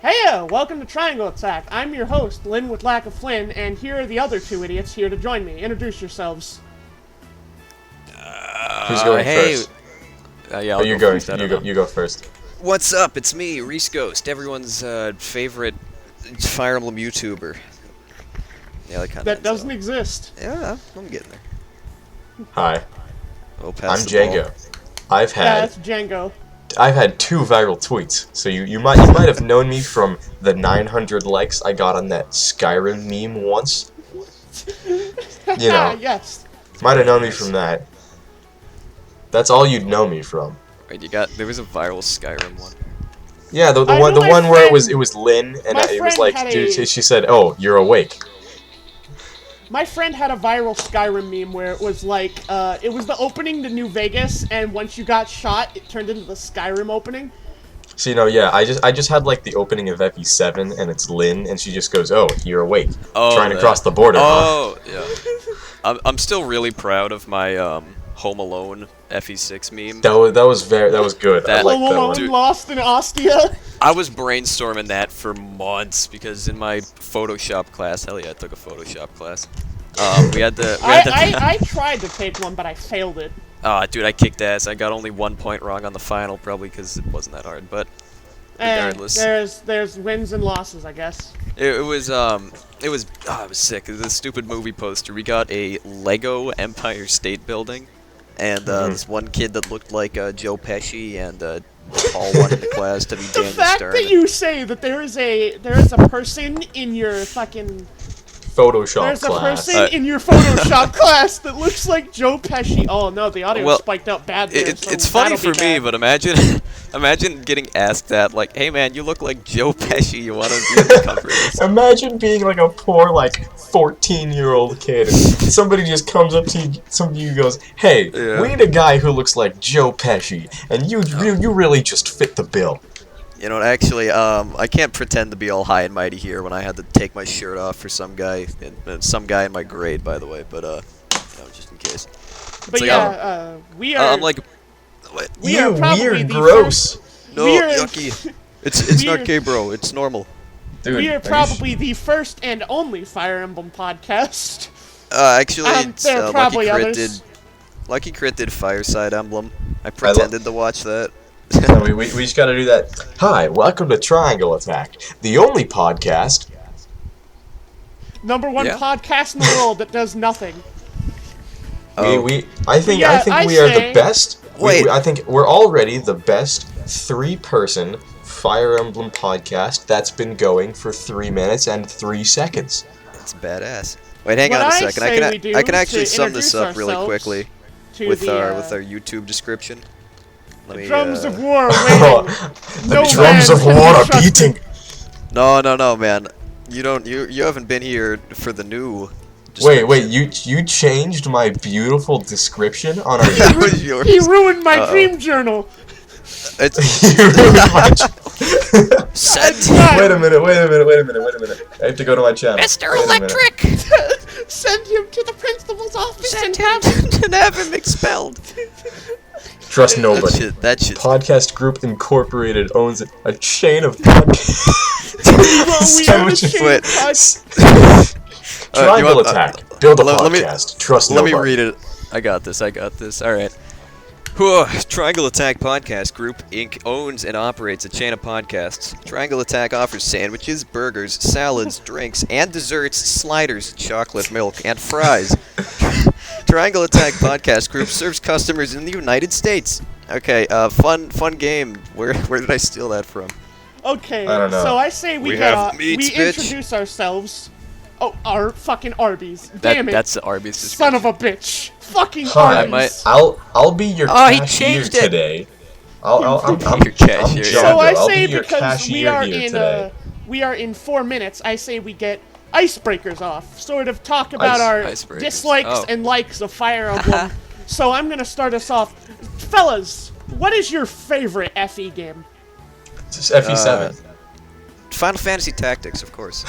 Welcome to Triangle Attack. I'm your host, Lynn with Lack of Flynn, and here are the other two idiots here to join me. Introduce yourselves. Who's going first? Yeah, you go first. What's up? It's me, Reese Ghost, everyone's favorite Fire Emblem YouTuber. Yeah, that doesn't exist. Yeah, I'm getting there. Hi, I'm Django. That's Django. I've had 2 viral tweets, so you might have known me from the 900 likes I got on that Skyrim meme once. You know, yes. Might have known me from that. That's all you'd know me from. Wait, there was a viral Skyrim one. Yeah, the one where it was Lynn, and it was like, she said, "Oh, you're awake." My friend had a viral Skyrim meme where it was like, it was the opening to New Vegas, and once you got shot, it turned into the Skyrim opening. So, yeah, I just had like the opening of FE7, and it's Lynn, and she just goes, "Oh, you're awake, trying to cross the border." Oh, huh? Yeah. I'm still really proud of my Home Alone FE6 meme. That was good. I like Home Alone Lost in Ostia. I was brainstorming that for months because in my Photoshop class, hell yeah, I took a Photoshop class. I tried to take one, but I failed it. Dude, I kicked ass. I got only 1 point wrong on the final, probably because it wasn't that hard. But regardless, there's wins and losses, I guess. It was sick. The stupid movie poster. We got a Lego Empire State Building, and this one kid that looked like Joe Pesci and all one in the class to be Daniel Stern. The fact that you say that there is a person in your fucking Photoshop class. There's a person in your Photoshop class that looks like Joe Pesci. Oh no, the audio spiked out bad there. It's funny for me, but imagine getting asked that, like, "Hey man, you look like Joe Pesci. You want to be in the cover of this?" Imagine being like a poor 14-year-old kid, and somebody just comes up to you, and goes, "Hey, we need a guy who looks like Joe Pesci, and you really just fit the bill." You know, actually, I can't pretend to be all high and mighty here when I had to take my shirt off for some guy in my grade, by the way, but, just in case. But we are... I'm like... What? We are probably weird, gross. No, yucky. It's not gay, bro. It's normal. Dude, we are probably the first and only Fire Emblem podcast. Actually, there are probably others. Lucky Crit did Fireside Emblem. I pretended to watch that. we just gotta do that. Hi, welcome to Triangle Attack, the only podcast. #1 podcast in the world that does nothing. I think we are the best. I think we're already the best 3-person Fire Emblem podcast that's been going for 3 minutes and 3 seconds. That's badass. Wait, hang on a second. I can actually sum this up really quickly with our YouTube description. Drums of war waiting. The drums of war are beating. No, man. You haven't been here for the new. Wait, you changed my beautiful description on our YouTube. He ruined my dream journal. You ruined my Send Wait a minute. I have to go to my channel. Mr. Electric! Send him to the principal's office and have him expelled. Trust nobody. That shit. Podcast Group Incorporated owns a chain of podcasts. Triangle Attack. Build a podcast. Trust nobody. Let me read it. I got this. Alright. Triangle Attack Podcast Group, Inc. owns and operates a chain of podcasts. Triangle Attack offers sandwiches, burgers, salads, drinks, and desserts, sliders, chocolate milk, and fries. Triangle Attack Podcast Group serves customers in the United States. Okay, fun game. Where did I steal that from? Okay, I don't know. So I say we introduce ourselves. Oh, our fucking Arby's. Damn it. That's the Arby's. Son of a bitch. Fucking Arby's. I'll be your cashier today. I'm your cashier. So I say because we are in 4 minutes, I say we get icebreakers off. Sort of talk about our dislikes and likes of Fire Emblem. So I'm gonna start us off. Fellas, what is your favorite FE game? It's FE7. Final Fantasy Tactics, of course.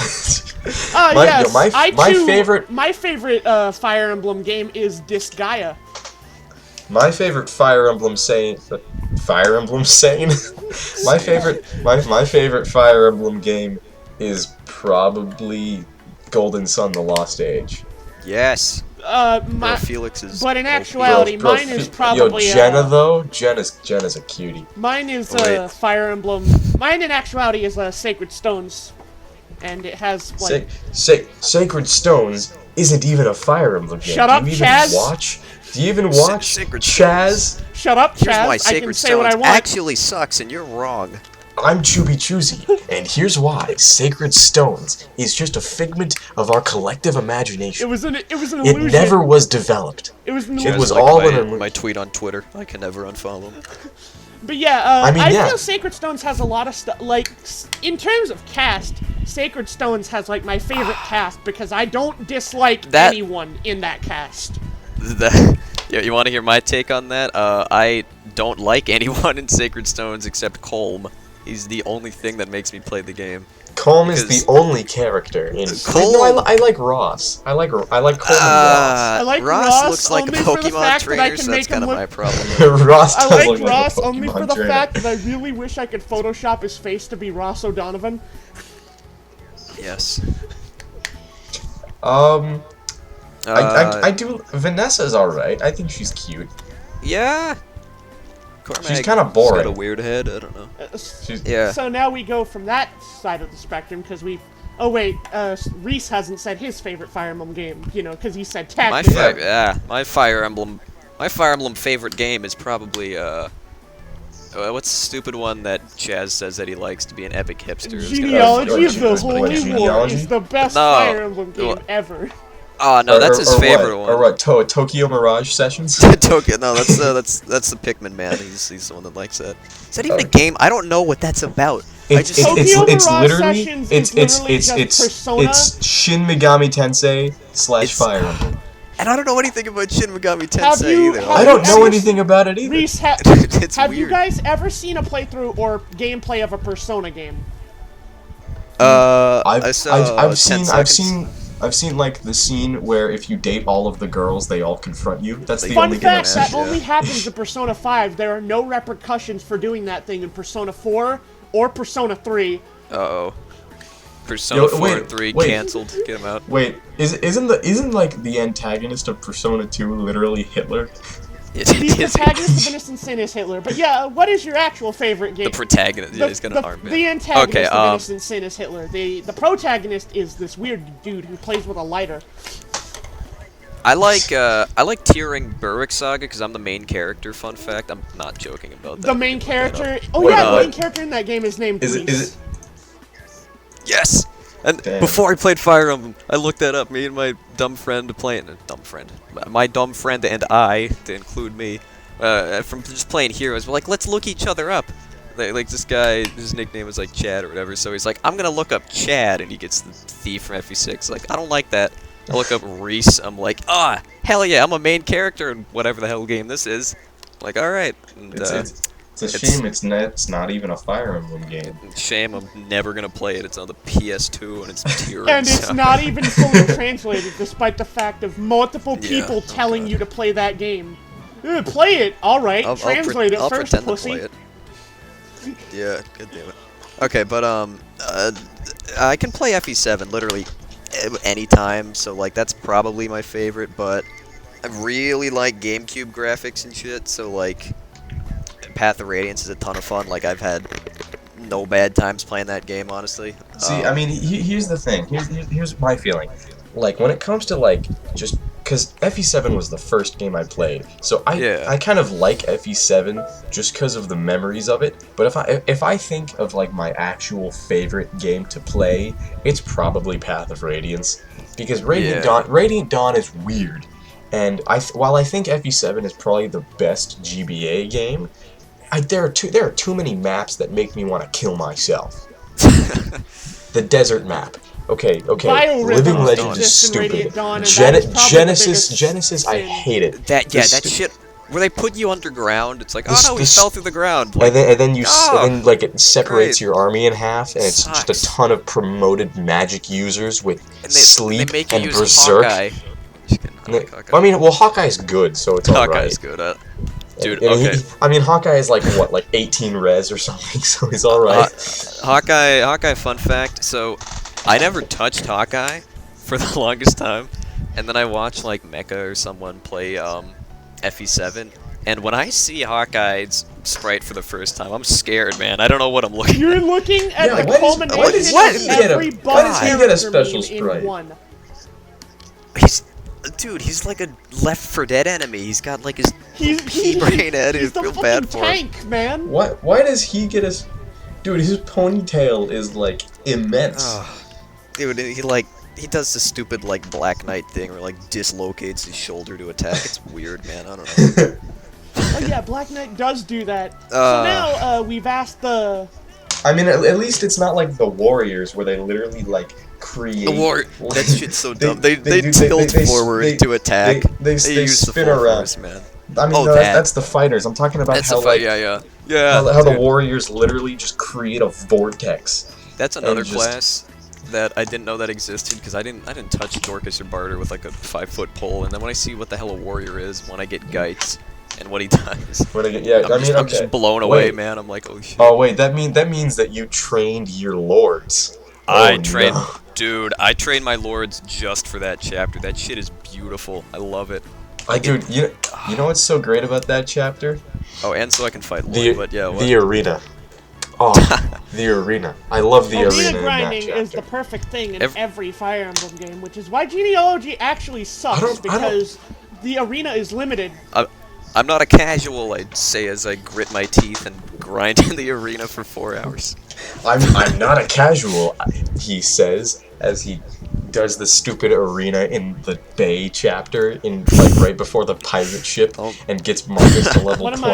Yes. My favorite Fire Emblem game is Disgaea. My favorite Fire Emblem Fire Emblem sane. my favorite Fire Emblem game is probably Golden Sun: The Lost Age. Yes. Felix's. But in actuality, mine is probably. Yo, Jenna though. Jenna's a cutie. Mine is Fire Emblem. Mine in actuality is Sacred Stones, and it has like. Sacred Stones isn't even a Fire Emblem game. Shut up, Chaz. Do you even watch Chaz? Shut up, Chaz. Here's why I Sacred can say Stones what I want. actually sucks, and you're wrong. I'm Chubby Choosy, and here's why. Sacred Stones is just a figment of our collective imagination. It was an illusion. It never was developed. It was an It illusion. was like all an illusion. my tweet on Twitter. I can never unfollow. But yeah, I yeah. feel Sacred Stones has a lot of stuff. Like, in terms of cast, Sacred Stones has like my favorite cast because I don't dislike anyone in that cast. Yeah, you want to hear my take on that? I don't like anyone in Sacred Stones except Colm. He's the only thing that makes me play the game. Colm is the only character in. Colm. No, I like Ross. I like Colm and Ross. I like Ross looks like a only for the Pokemon fact that I trainer, can so make that's kind him of look. my problem. Ross I does like look Ross like a only for Pokemon the trainer. fact that I really wish I could Photoshop his face to be Ross O'Donovan. Yes. I do. Vanessa's alright. I think she's cute. Yeah. She's kind of boring. She's got a weird head. I don't know. Yeah. So now we go from that side of the spectrum because we've. Oh wait, Reese hasn't said his favorite Fire Emblem game. You know, because he said Tactics. My Fire Emblem favorite game is probably what's the stupid one that Chaz says that he likes to be an epic hipster? Genealogy of the Holy War is the best Fire Emblem game ever. Oh no, that's his favorite one. Or what? Tokyo Mirage Sessions? Tokyo, no, that's the Pikmin man. He's the one that likes that. Is that even a game? I don't know what that's about. It's Shin Megami Tensei / Fire Emblem. And I don't know anything about Shin Megami Tensei either. I don't know anything about it either. Reese, it's have weird. you guys ever seen a playthrough or gameplay of a Persona game? I've seen like the scene where if you date all of the girls, they all confront you. That's the Fun only fact, game I've that seen. only happens in Persona 5. There are no repercussions for doing that thing in Persona 4 or Persona 3. Uh-oh. Persona 4 and 3 canceled. Get him out. Wait, isn't like the antagonist of Persona 2 literally Hitler? The protagonist of Innocent Sin is Hitler. But yeah, what is your actual favorite game? The protagonist is gonna harm me. The antagonist of Innocent Sin is Hitler. The protagonist is this weird dude who plays with a lighter. I like tiering Berwick Saga because I'm the main character. Fun fact, I'm not joking about that. The main character. Oh yeah, the main character in that game is named Reese. Yes. And before I played Fire Emblem, I looked that up. Me and my dumb friend my dumb friend and I, to include me, from just playing Heroes, we're like, let's look each other up. Like this guy, his nickname was like Chad or whatever, so he's like, I'm gonna look up Chad, and he gets the thief from FE6. Like, I don't like that. I look up Reese, I'm like, hell yeah, I'm a main character in whatever the hell game this is. Like, alright. It's a shame it's not even a Fire Emblem game. Shame, I'm never gonna play it. It's on the PS2 and it's tiering. And it's not even fully translated, despite the fact of multiple people telling you to play that game. Play it, alright. Translate it I'll first, pretend pussy. to play it. Yeah, god damn it. Okay, but I can play FE7 literally anytime, so like that's probably my favorite. But I really like GameCube graphics and shit, so like. Path of Radiance is a ton of fun. Like, I've had no bad times playing that game, honestly. See, I mean, here's the thing. Here's my feeling. Like, when it comes to, like, just... Because FE7 was the first game I played. So I kind of like FE7 just because of the memories of it. But if I think of, like, my actual favorite game to play, it's probably Path of Radiance. Because Radiant Dawn is weird. And while I think FE7 is probably the best GBA game... there are too many maps that make me want to kill myself. The desert map. Okay. Living Legend is stupid. Genesis, I hate it. That shit where they put you underground. It's like, oh no, we fell through the ground. Like, and then like it separates your army in half, and it's just a ton of promoted magic users with sleep and berserk. Hawkeye. I mean, well, Hawkeye's good, so it's alright. Hawkeye's good. Dude, and okay. I mean, Hawkeye is like, what, like 18 res or something, so he's alright. Hawkeye, fun fact, so I never touched Hawkeye for the longest time, and then I watched, like, Mecha or someone play, FE7, and when I see Hawkeye's sprite for the first time, I'm scared, man. I don't know what I'm looking at. You're looking at the culmination why does he get a special sprite? in one. He's like a Left 4 Dead enemy. He's got like his pea brain head. He's the feel fucking bad for tank, him. man. Why does he get his... Dude, his ponytail is, like, immense. Dude, he does the stupid, like, Black Knight thing where, like, dislocates his shoulder to attack. It's weird, man. I don't know. Oh, yeah, Black Knight does do that. So now, we've asked the... I mean, at least it's not like the Warriors, where they literally, like, create... That shit's so dumb. They tilt forward to attack. They use spin the around. Force, man. I mean, that's the fighters. I'm talking about That's how, the fight, like... Yeah, how the Warriors literally just create a vortex. That's another class that I didn't know that existed, because I didn't touch Dorcas or Barter with, like, a 5-foot pole, and then when I see what the hell a Warrior is, when I get Geitz, and what he does. I'm just blown away, man. I'm like, oh shit. Oh wait, that means that you trained your lords. I trained my lords just for that chapter. That shit is beautiful. I love it. Dude, you know what's so great about that chapter? Oh, and so I can fight Lord, but yeah, what? The arena. Oh, the arena. I love the arena in that chapter. Grinding is the perfect thing in every Fire Emblem game, which is why genealogy actually sucks, because the arena is limited. I'm not a casual, I'd say, as I grit my teeth and grind in the arena for 4 hours. I'm not a casual, he says, as he does the stupid arena in the Bay chapter, in like right before the pirate ship, and gets Marcus to level 20.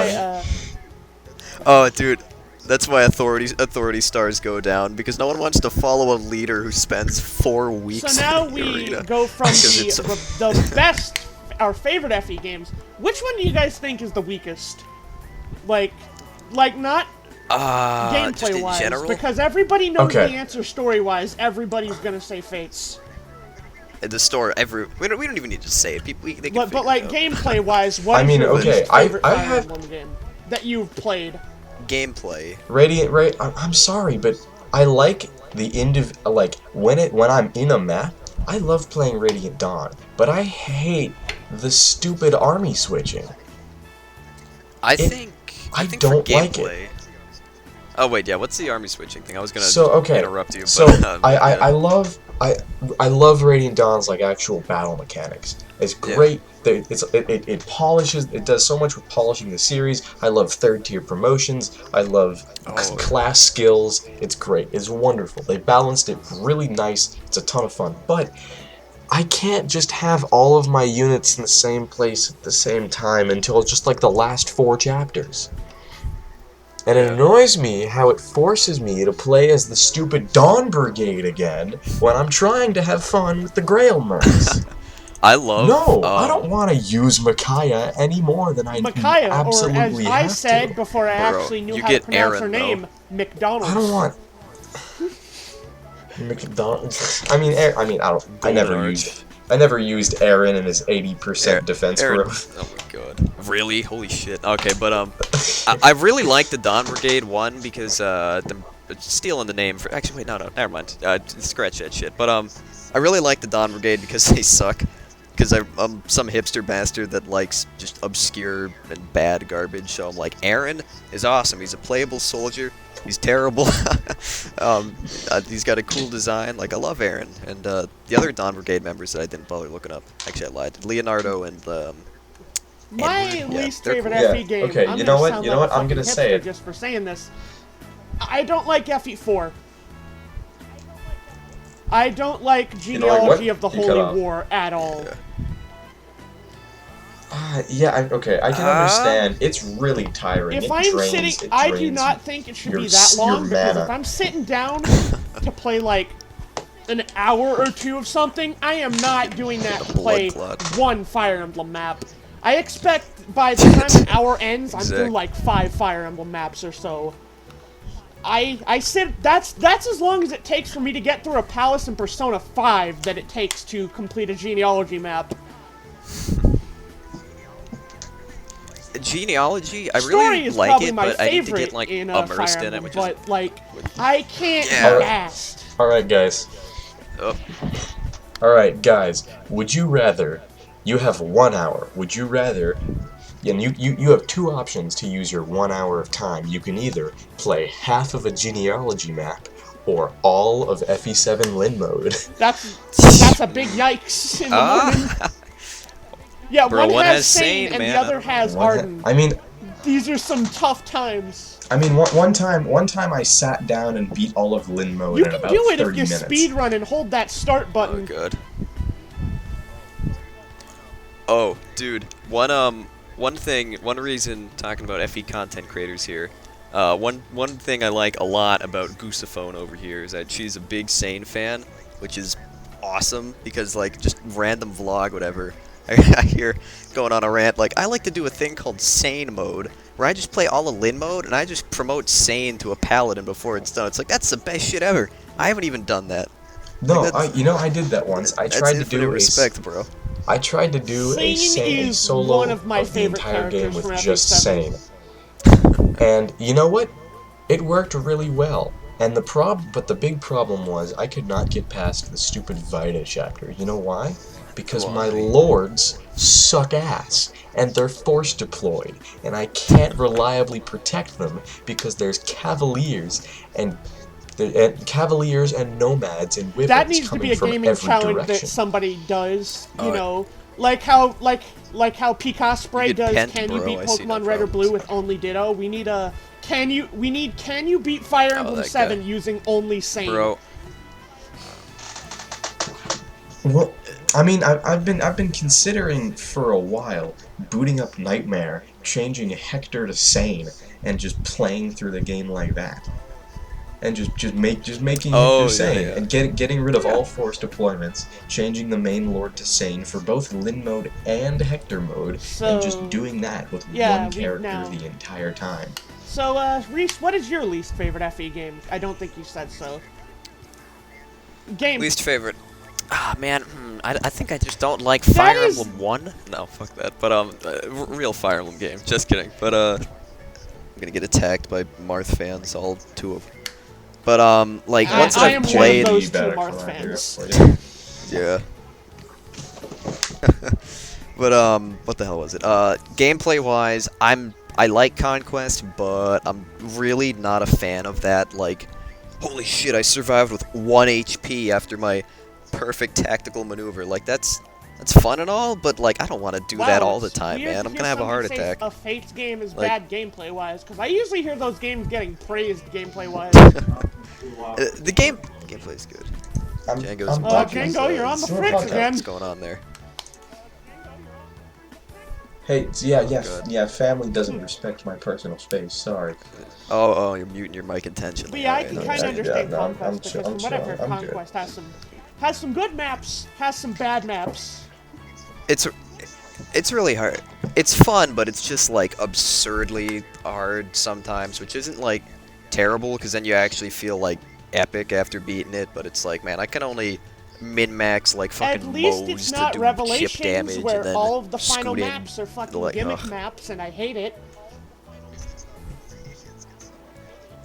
Oh, dude, that's why authority stars go down, because no one wants to follow a leader who spends 4 weeks. So now in the arena. Go from the best, our favorite FE games. Which one do you guys think is the weakest? Like not gameplay-wise, because everybody knows the answer story-wise. Everybody's gonna say Fates. The story, we don't even need to say it. People, they can but like gameplay-wise, what is your favorite Fire Emblem game that you've played? Gameplay. Radiant, I'm sorry, but I like the when I'm in a map, I love playing Radiant Dawn, but I hate the stupid army switching. I think don't for like gameplay, it. Oh wait, yeah. What's the army switching thing? I was gonna interrupt you. So but, I love Radiant Dawn's like actual battle mechanics. It's great. Yeah. It polishes. It does so much with polishing the series. I love 3rd tier promotions. I love class skills. It's great. It's wonderful. They balanced it really nice. It's a ton of fun. But I can't just have all of my units in the same place at the same time until just like the last 4 chapters. And it annoys me how it forces me to play as the stupid Dawn Brigade again when I'm trying to have fun with the Grail Mercs. I love... No, I don't want to use Micaiah any more than I absolutely have to. Or as I said before I actually knew how to pronounce her name, McDonald's. I don't want... McDonald's. I never used Aaron and his 80% defense growth. Oh my god. Really? Holy shit. Okay, but I really like the Dawn Brigade one because stealing the name for actually wait, no, never mind. Scratch that shit. But I really like the Dawn Brigade because they suck. Because I'm some hipster bastard that likes just obscure and bad garbage. So I'm like, Aaron is awesome. He's a playable soldier. He's terrible. He's got a cool design. Like, I love Aaron. And the other Dawn Brigade members that I didn't bother looking up. Actually, I lied. Leonardo and my least favorite cool. FE game. Okay, you know what? I'm gonna say it. Just for saying this, I don't like FE4. I don't like Genealogy of the Holy War at all. Okay, I can understand. It's really tiring. If I'm sitting, I do not think it should be that long, because if I'm sitting down to play like an hour or 2 of something, I am not doing that to play one Fire Emblem map. I expect by the time an hour ends, I'm through like 5 Fire Emblem maps or so. I said that's as long as it takes for me to get through a palace in Persona 5 that it takes to complete a genealogy map. genealogy, I Story really is like probably it, my but I need to favorite get like in immersed Fire in it. Emblem, Which but like I can't Yeah. fast. Alright, guys. Oh. Alright, guys. Would you rather... You have 1 hour. Would you rather... And you have two options to use your 1 hour of time. You can either play half of a genealogy map or all of FE7 Lin mode. That's a big yikes in the morning. Yeah, Bro, one has Sane, and man, the other has Arden. I mean, These are some tough times. I mean, one time I sat down and beat all of Lin mode You in can about do it 30 if you minutes. speed run and hold that start button. Oh, good. Oh, dude. One reason talking about FE content creators here. One thing I like a lot about Goosephone over here is that she's a big Sane fan, which is awesome because like just random vlog, whatever. I hear going on a rant like I like to do a thing called Sane mode, where I just play all of Lin mode and I just promote Sane to a paladin before it's done. It's like that's the best shit ever. I haven't even done that. No, like, I did that once. I tried to do respect, bro. I tried to do a Sane solo one of my the favorite entire game with characters just from Sane. And you know what? It worked really well. And but the big problem was I could not get past the stupid Vita chapter. You know why? Because my lords suck ass, and they're force deployed, and I can't reliably protect them because there's cavaliers and nomads and wyverns That needs to coming be a from gaming every challenge direction. that somebody does. You know, like how Pika Spray does. Pent, Can you bro, beat I see no Pokemon Red or problems. Blue with only Ditto? We need a. Can you beat Fire Emblem that 7 guy. using only Sane? Bro, Well, I mean, I've been considering for a while booting up Nightmare, changing Hector to Sane, and just playing through the game like that, and just making Hector Sane, and getting rid of all force deployments, changing the main lord to Sane for both Lin mode and Hector mode, and just doing that with one character the entire time. So, Reese, what is your least favorite FE game? I don't think you said so. least favorite. Ah, man, I think I just don't like Fire Emblem 1. No, fuck that. But, real Fire Emblem game. Just kidding. But, I'm gonna get attacked by Marth fans, all two of them. But, like, once I I've am played... one of those two Marth fans. Yeah. But, what the hell was it? Gameplay-wise, I like Conquest, but I'm really not a fan of that, like, holy shit, I survived with 1 HP after my perfect tactical maneuver. Like, that's fun and all, but, like, I don't want to do that all the time, man. I'm gonna have a heart attack. A Fate's game is bad gameplay-wise, because I usually hear those games getting praised gameplay-wise. The gameplay is good. Django, you're on the fritz again. What's going on there? Hey, yeah, family doesn't respect my personal space, sorry. Oh, you're muting your mic intentionally. But yeah, I Alright, can kind of understand Conquest, because I'm from whatever, chill, I'm Conquest has some good maps, has some bad maps. It's really hard. It's fun, but it's just, like, absurdly hard sometimes, which isn't, like, terrible, because then you actually feel, like, epic after beating it, but it's like, man, I can only min-max, like, fucking At least mows it's to not do Revelations, chip damage, where and then all of the final scoot in, maps are fucking like, gimmick maps, and I hate it.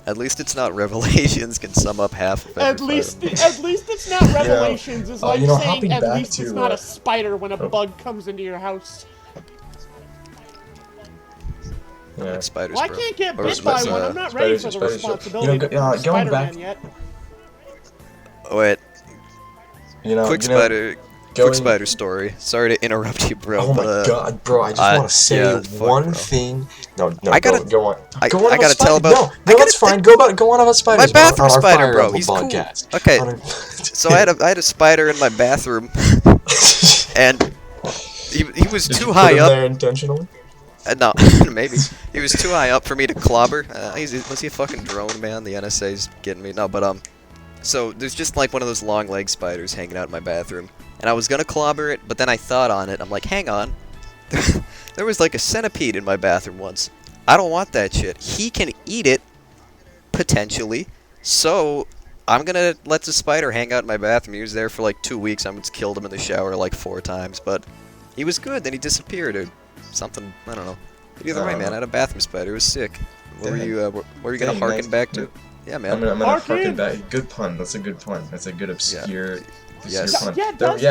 At least it's not Revelations can sum up half of every At least it's not Revelations. It's like saying at least it's not a spider when a bug comes into your house. Yeah. Like spiders, well, I can't get bit by one. I'm not ready for the responsibility of Spider-Man yet. Oh, wait. Quick spider Quick story. Sorry to interrupt you, bro. Oh my god, bro! I just want to say one thing. No, go on. Go on. I gotta tell about. No, that's fine. Go on about spiders. My bathroom spider, bro. He's cool. Okay. So I had a spider in my bathroom, and he was too high up. There intentionally? No, maybe. He was too high up for me to clobber. Was he a fucking drone, man? The NSA's getting me. No, but, so there's just like one of those long leg spiders hanging out in my bathroom. And I was gonna clobber it, but then I thought on it. I'm like, hang on. There was like a centipede in my bathroom once. I don't want that shit. He can eat it, potentially. So, I'm gonna let the spider hang out in my bathroom. He was there for like 2 weeks. I almost killed him in the shower like 4 times. But he was good. Then he disappeared or something. I don't know. But either way, man, I had a bathroom spider. It was sick. What were you gonna harken back to? Yeah, man. I'm gonna harken back. Good pun. That's a good pun. That's a good obscure, pun. Yeah, I think it does.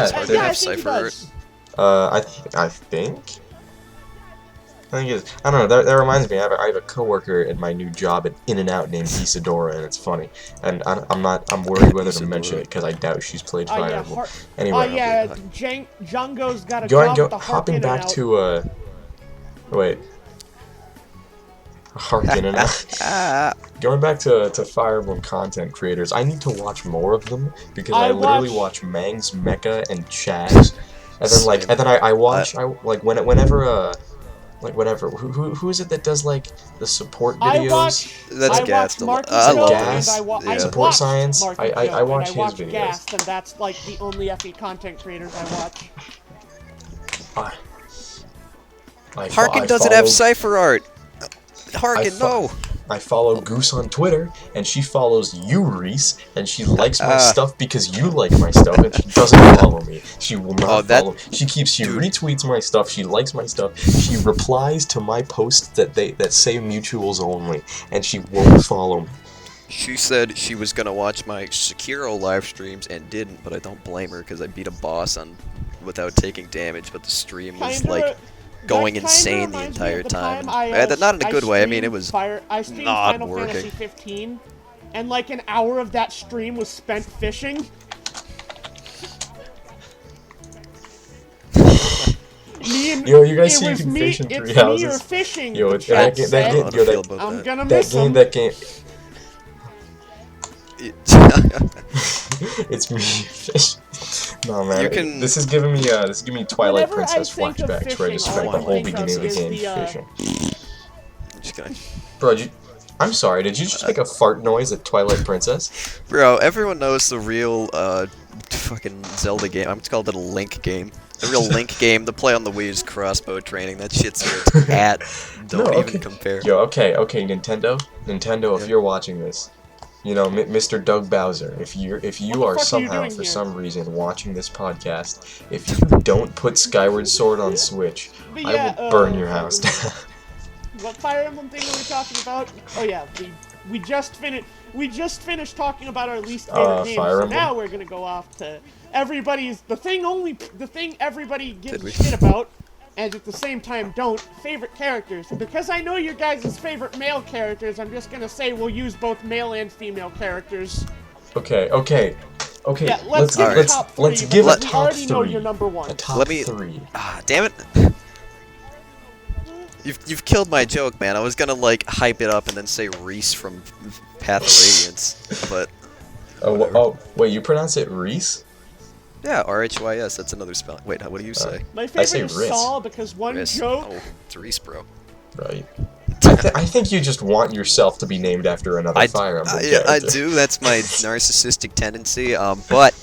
I think it's, I don't know, that reminds me, I have a coworker at my new job at In-N-Out named Isadora, and it's funny. And I'm worried whether to mention it, because I doubt she's played Fire Emblem. Anyway. Django's got a job at the hopping back to, wait. Harken and going back to Fire Emblem content creators, I need to watch more of them, because I literally watch Mangs, Mecha, and Chaz, and then I watch whenever who is it that does like the support videos? That's Gas. Support Science. I watch his videos. Gas, and that's like the only FE content creators I watch. Harken doesn't have cipher art. Harken, no! I follow Goose on Twitter, and she follows you, Reese, and she likes my stuff because you like my stuff, and she doesn't follow me. She will not follow. She retweets my stuff, she likes my stuff, she replies to my posts that say mutuals only, and she won't follow me. She said she was gonna watch my Sekiro live streams and didn't, but I don't blame her because I beat a boss without taking damage, but the stream was like going insane the entire time. Not in a good way. I mean, it was I streamed not Final working. Fantasy 15, and like an hour of that stream was spent fishing. Yo, you guys see you can fish in 3 houses. You're fishing. Yo, I'm gonna miss him. That game. It's me fish. No man, this is giving me Twilight Princess flashbacks where I just spent the whole beginning of the game fishing. I'm just kidding. Bro, I'm sorry, did you just make a fart noise at Twilight Princess? Bro, everyone knows the real fucking Zelda game. I'm called it a Link game. The real Link game, the play on the Wii is crossbow training. That shit's don't even compare. Yo, okay, Nintendo, if you're watching this, you know, Mr. Doug Bowser, if you are somehow, for some reason, watching this podcast, if you don't put Skyward Sword on Switch, I will burn your house down. What Fire Emblem thing are we talking about? Oh yeah, we just finished talking about our least favorite games. So now we're gonna go off to the thing everybody gives a shit about, and at the same time don't, favorite characters. And because I know your guys' favorite male characters, I'm just gonna say we'll use both male and female characters. Okay. Yeah, let's give a top three. Let's give a top three. We already know three. you're number one. A top three. Damn it. You've killed my joke, man. I was gonna like hype it up and then say Reese from Path of Radiance, but. Wait, you pronounce it Reese? Yeah, R-H-Y-S. That's another spelling. Wait, what do you say? My favorite is Saul because one joke. Oh, it's Reese, bro. Right. I think you just want yourself to be named after another Fire Emblem character. I do. That's my narcissistic tendency. But,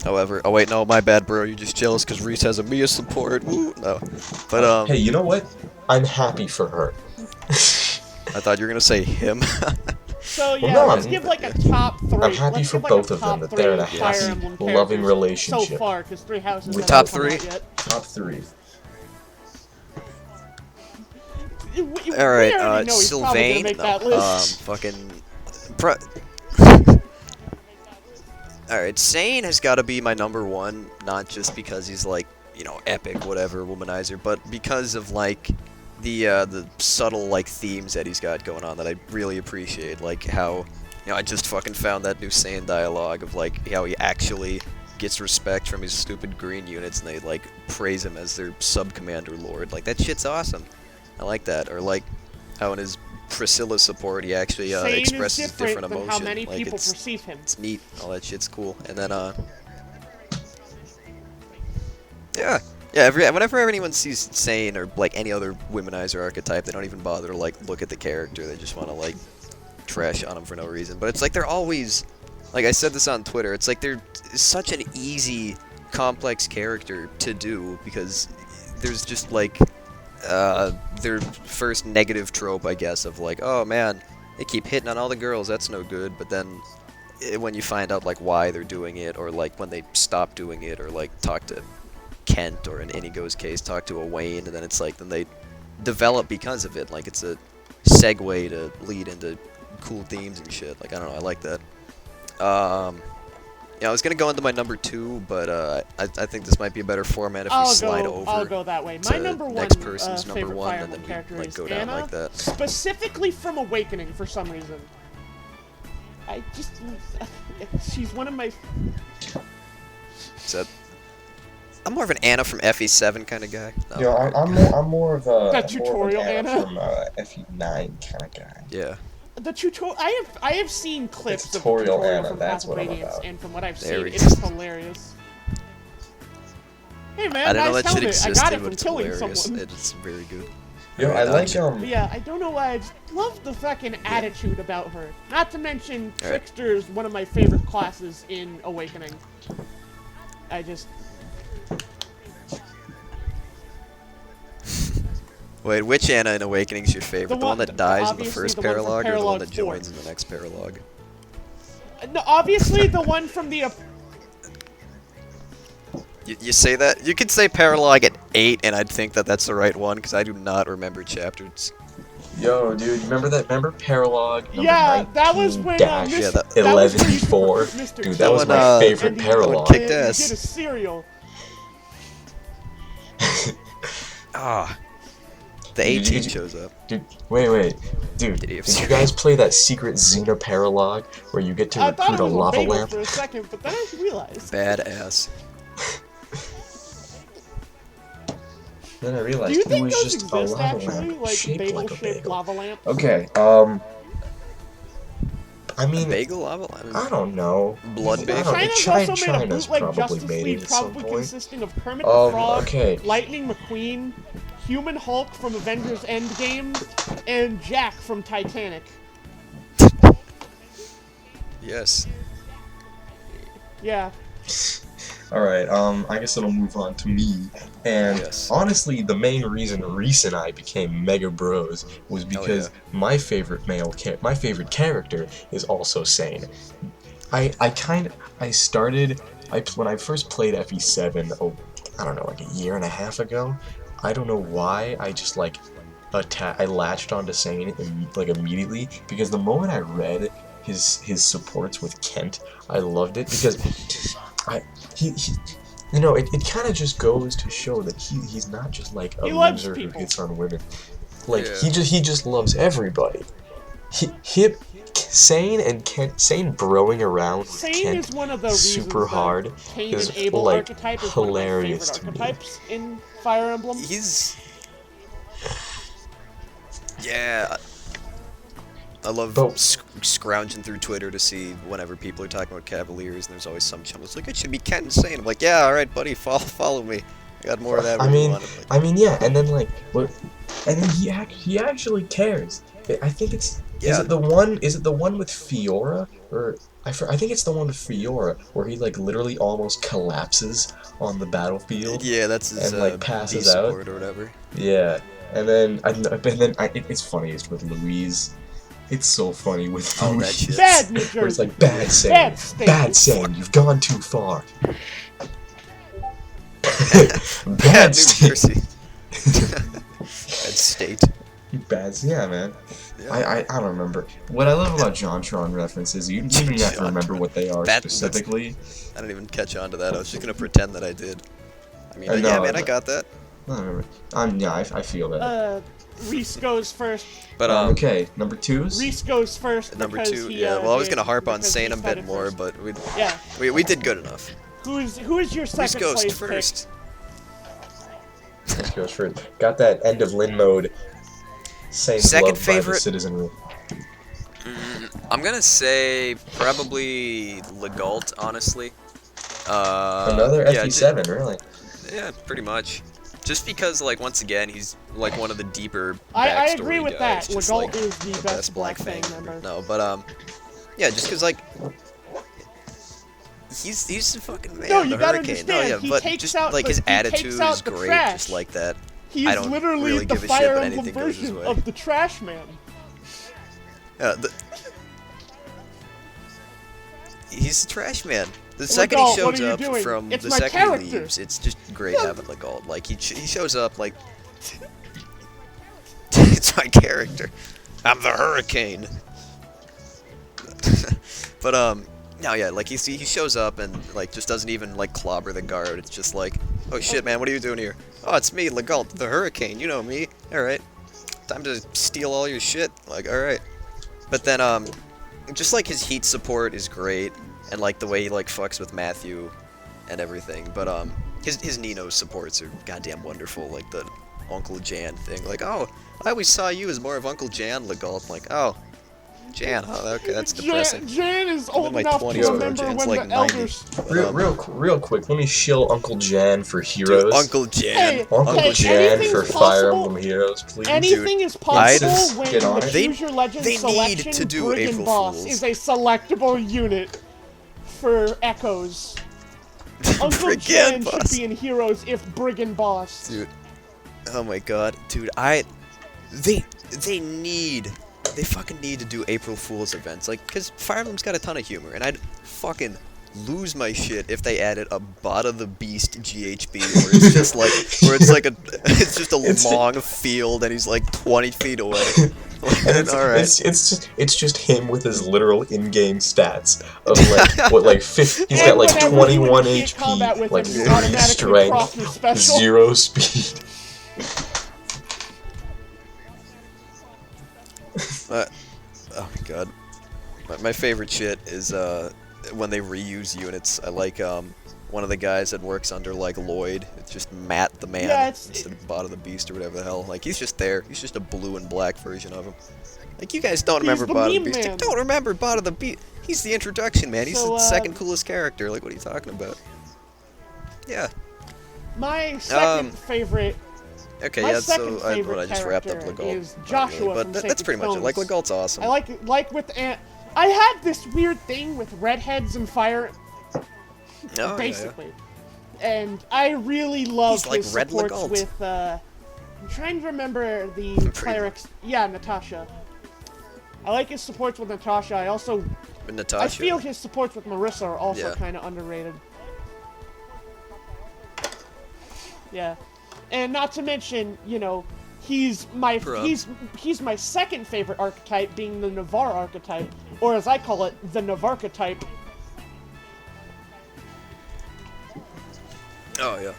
however, oh wait, no, my bad, bro. You're just jealous because Reese has a Mia support. Woo, no. But hey, you know what? I'm happy for her. I thought you were gonna say him. So yeah, let's give like a top three. I'm happy for both of them that they're in a happy, loving relationship. So far, because 3 houses. Top three. Top three. Alright, Sylvain. Alright, Sane has got to be my number one, not just because he's like, you know, epic, whatever, womanizer, but because of like the subtle like themes that he's got going on that I really appreciate, like how, you know, I just fucking found that new Saiyan dialogue of like how he actually gets respect from his stupid green units and they like praise him as their sub-commander lord. Like that shit's awesome. I like that. Or like how in his Priscilla support he actually expresses different emotion. How many like people perceive him. It's neat. All that shit's cool. And then yeah, whenever anyone sees Sane or like any other womanizer archetype, they don't even bother to like look at the character. They just want to like trash on him for no reason. But it's like they're always, like I said this on Twitter, it's like they're such an easy, complex character to do because there's just like their first negative trope, I guess, of like, oh man, they keep hitting on all the girls, that's no good. But then when you find out like why they're doing it, or like when they stop doing it, or like talk to Kent, or in Inigo's case, talk to a Wayne, and then it's like, then they develop because of it. Like, it's a segue to lead into cool themes and shit. Like, I don't know, I like that. Yeah, I was gonna go into my number 2, but I think this might be a better format if we slide over. I'll go that way. My number one next person's number favorite 1, Fire and Emblem then character we like is go down Anna, like that. specifically from Awakening for some reason. I just, she's one of my. I'm more of an Anna from FE7 kind of guy. No. Yo, I'm more of a that tutorial Anna from FE9 kind of guy. Yeah. The tutorial. I have seen clips of the tutorial tutorial Anna, from that's Path of what I'm Radiance, about. and from what I've There seen, we it's go. hilarious. Hey man, I didn't know nice that shit helmet. I existed, got it but from it's killing hilarious. someone. It's very good. Yo, I like But yeah, I don't know why I just love the fucking attitude about her. Not to mention, Trickster is one of my favorite classes in Awakening. I just. Wait, which Anna in Awakening is your favorite? The one that dies in the first obviously the one from paralogue, or the one that Paralogue 4? joins in the next paralogue? No, obviously the one from the. You say that? You could say paralogue at 8, and I'd think that that's the right one, because I do not remember chapters. Yo, dude, remember Paralogue? Yeah, that was when yeah, that 11-4. Dude, that was my favorite Paralogue. Kicked ass. Did a cereal. Ah. The 18 shows up. Dude, wait. Dude, did you guys play that secret Xena Paralogue where you get to recruit a lava lamp? For a second, but then I realized. Badass. Then I realized Do you it think was those just a exist lava actually, lamp like shaped like a bagel-shaped bagel. lava lamps? Okay, I mean, Bagel lava lamp? I don't know. Blood bagel? China's also made a China's bootleg probably Justice made League, it at some probably point. consisting of Kermit the Frog, Okay. Lightning McQueen, Human Hulk from Avengers Endgame, and Jack from Titanic. Yes. Yeah. Alright, I guess it'll move on to me. And honestly, the main reason Reese and I became Mega Bros was because my favorite character is also Sane. When I first played FE7, I don't know, like a year and a half ago, I don't know why, I just like I latched onto Sane immediately, because the moment I read his supports with Kent, I loved it, because you know, it kind of just goes to show that he's not just like a loser who hits on women. Like he just loves everybody. Sane and Kent, Sane broing around with Sane Kent is one of the super hard Cain is and Abel like archetype is hilarious one of my to favorite archetypes in Fire Emblem. Yeah. I love scrounging through Twitter to see whenever people are talking about Cavaliers, and there's always some chum that's like, it should be Kent and Sane. I'm like, yeah, alright, buddy, follow me. I got more of that. I mean, yeah, and then like, and then he actually cares. I think it's is it the one with Fiora, or I think it's the one with Fiora where he like literally almost collapses on the battlefield. Yeah, that's his and like passes out out or whatever. Yeah, and then it's funniest with Louise. It's so funny with Louise. Bad New Jersey. Where it's like bad Sane, you've gone too far. Bad New Jersey. Bad state. Yeah, man. Yeah. I don't remember. What I love about JonTron references, you don't even have to remember what they are specifically. I didn't even catch on to that. I was just gonna pretend that I did. I mean, yeah, man, I got that. I don't remember. I feel that. Reese goes first. But okay, number 2's? Reese goes first. Number 2, well, I was gonna harp on Sane a bit more, but we did good enough. Who is your second place Reese goes first. Reese goes first. Got that end of Lin mode. Second favorite citizenry. I'm gonna say probably Legault, honestly. Another FE7, really? Yeah, pretty much. Just because, like, once again, he's like one of the deeper. I agree with guys, that. Legault is the best Black Fang member. No, but yeah, just because like he's the fucking man. No, you gotta understand. But just like his attitude is great, just like that. He's I don't literally really the give a Fire shit, but Emblem anything goes his version way. of the Trash Man. He's the Trash Man. The second he shows up from it's the second character. he leaves, it's just great having Legault. Like he shows up like It's my character. I'm the Hurricane. But no, yeah, like he shows up and like just doesn't even like clobber the guard. It's just like, oh shit, man, what are you doing here? Oh, it's me, Legault, the Hurricane. You know me. All right, time to steal all your shit. Like, all right. But then just like his heat support is great, and like the way he like fucks with Matthew and everything. But his Nino supports are goddamn wonderful. Like the Uncle Jan thing. Like, oh, I always saw you as more of Uncle Jan, Legault. I'm like, oh. Jan, oh, okay, that's depressing. Jan is old enough to remember when like the elders... Real quick, let me shill Uncle Jan for Heroes. Dude, Uncle Jan. Hey, Uncle Jan for Fire Emblem Heroes, please. Anything is possible when the Choose Your Legend they selection need to do Brigand April Boss Fools. is a selectable unit for Echoes. Uncle Brigand Jan Boss. should be in Heroes if Brigand Boss. Dude, oh my god, dude, they fucking need to do April Fool's events, like, cause Fire Emblem's got a ton of humor, and I'd fucking lose my shit if they added a Bot of the Beast GHB, where it's just like, it's just a long field, and he's like 20 feet away. Alright. It's just him with his literal in-game stats of like what like 50. He's got like 21 HP, like 3 strength, 0 speed. Oh my god. My favorite shit is when they reuse units. I like one of the guys that works under like Lloyd. It's just Matt the Man instead of Bot of the Beast or whatever the hell. Like he's just there. He's just a blue and black version of him. Like you guys don't remember Bot of the Beast. You don't remember Bot of the Beast. He's the introduction, man. He's the second coolest character. Like what are you talking about? Yeah. My second favorite. Okay, My yeah, second so favorite I just wrapped up character Legault. is Joshua but from that's Sacred pretty much it. Stones. Like Legault's awesome. I like with I had this weird thing with redheads and fire, basically, and I really love his supports Legault. with. I'm trying to remember the clerics. Yeah, Natasha. I like his supports with Natasha. I also. With Natasha. I feel his supports with Marissa are also kind of underrated. Yeah. And not to mention, you know, he's my second favorite archetype, being the Navarre archetype, or as I call it, the Navarchetype. Oh yeah.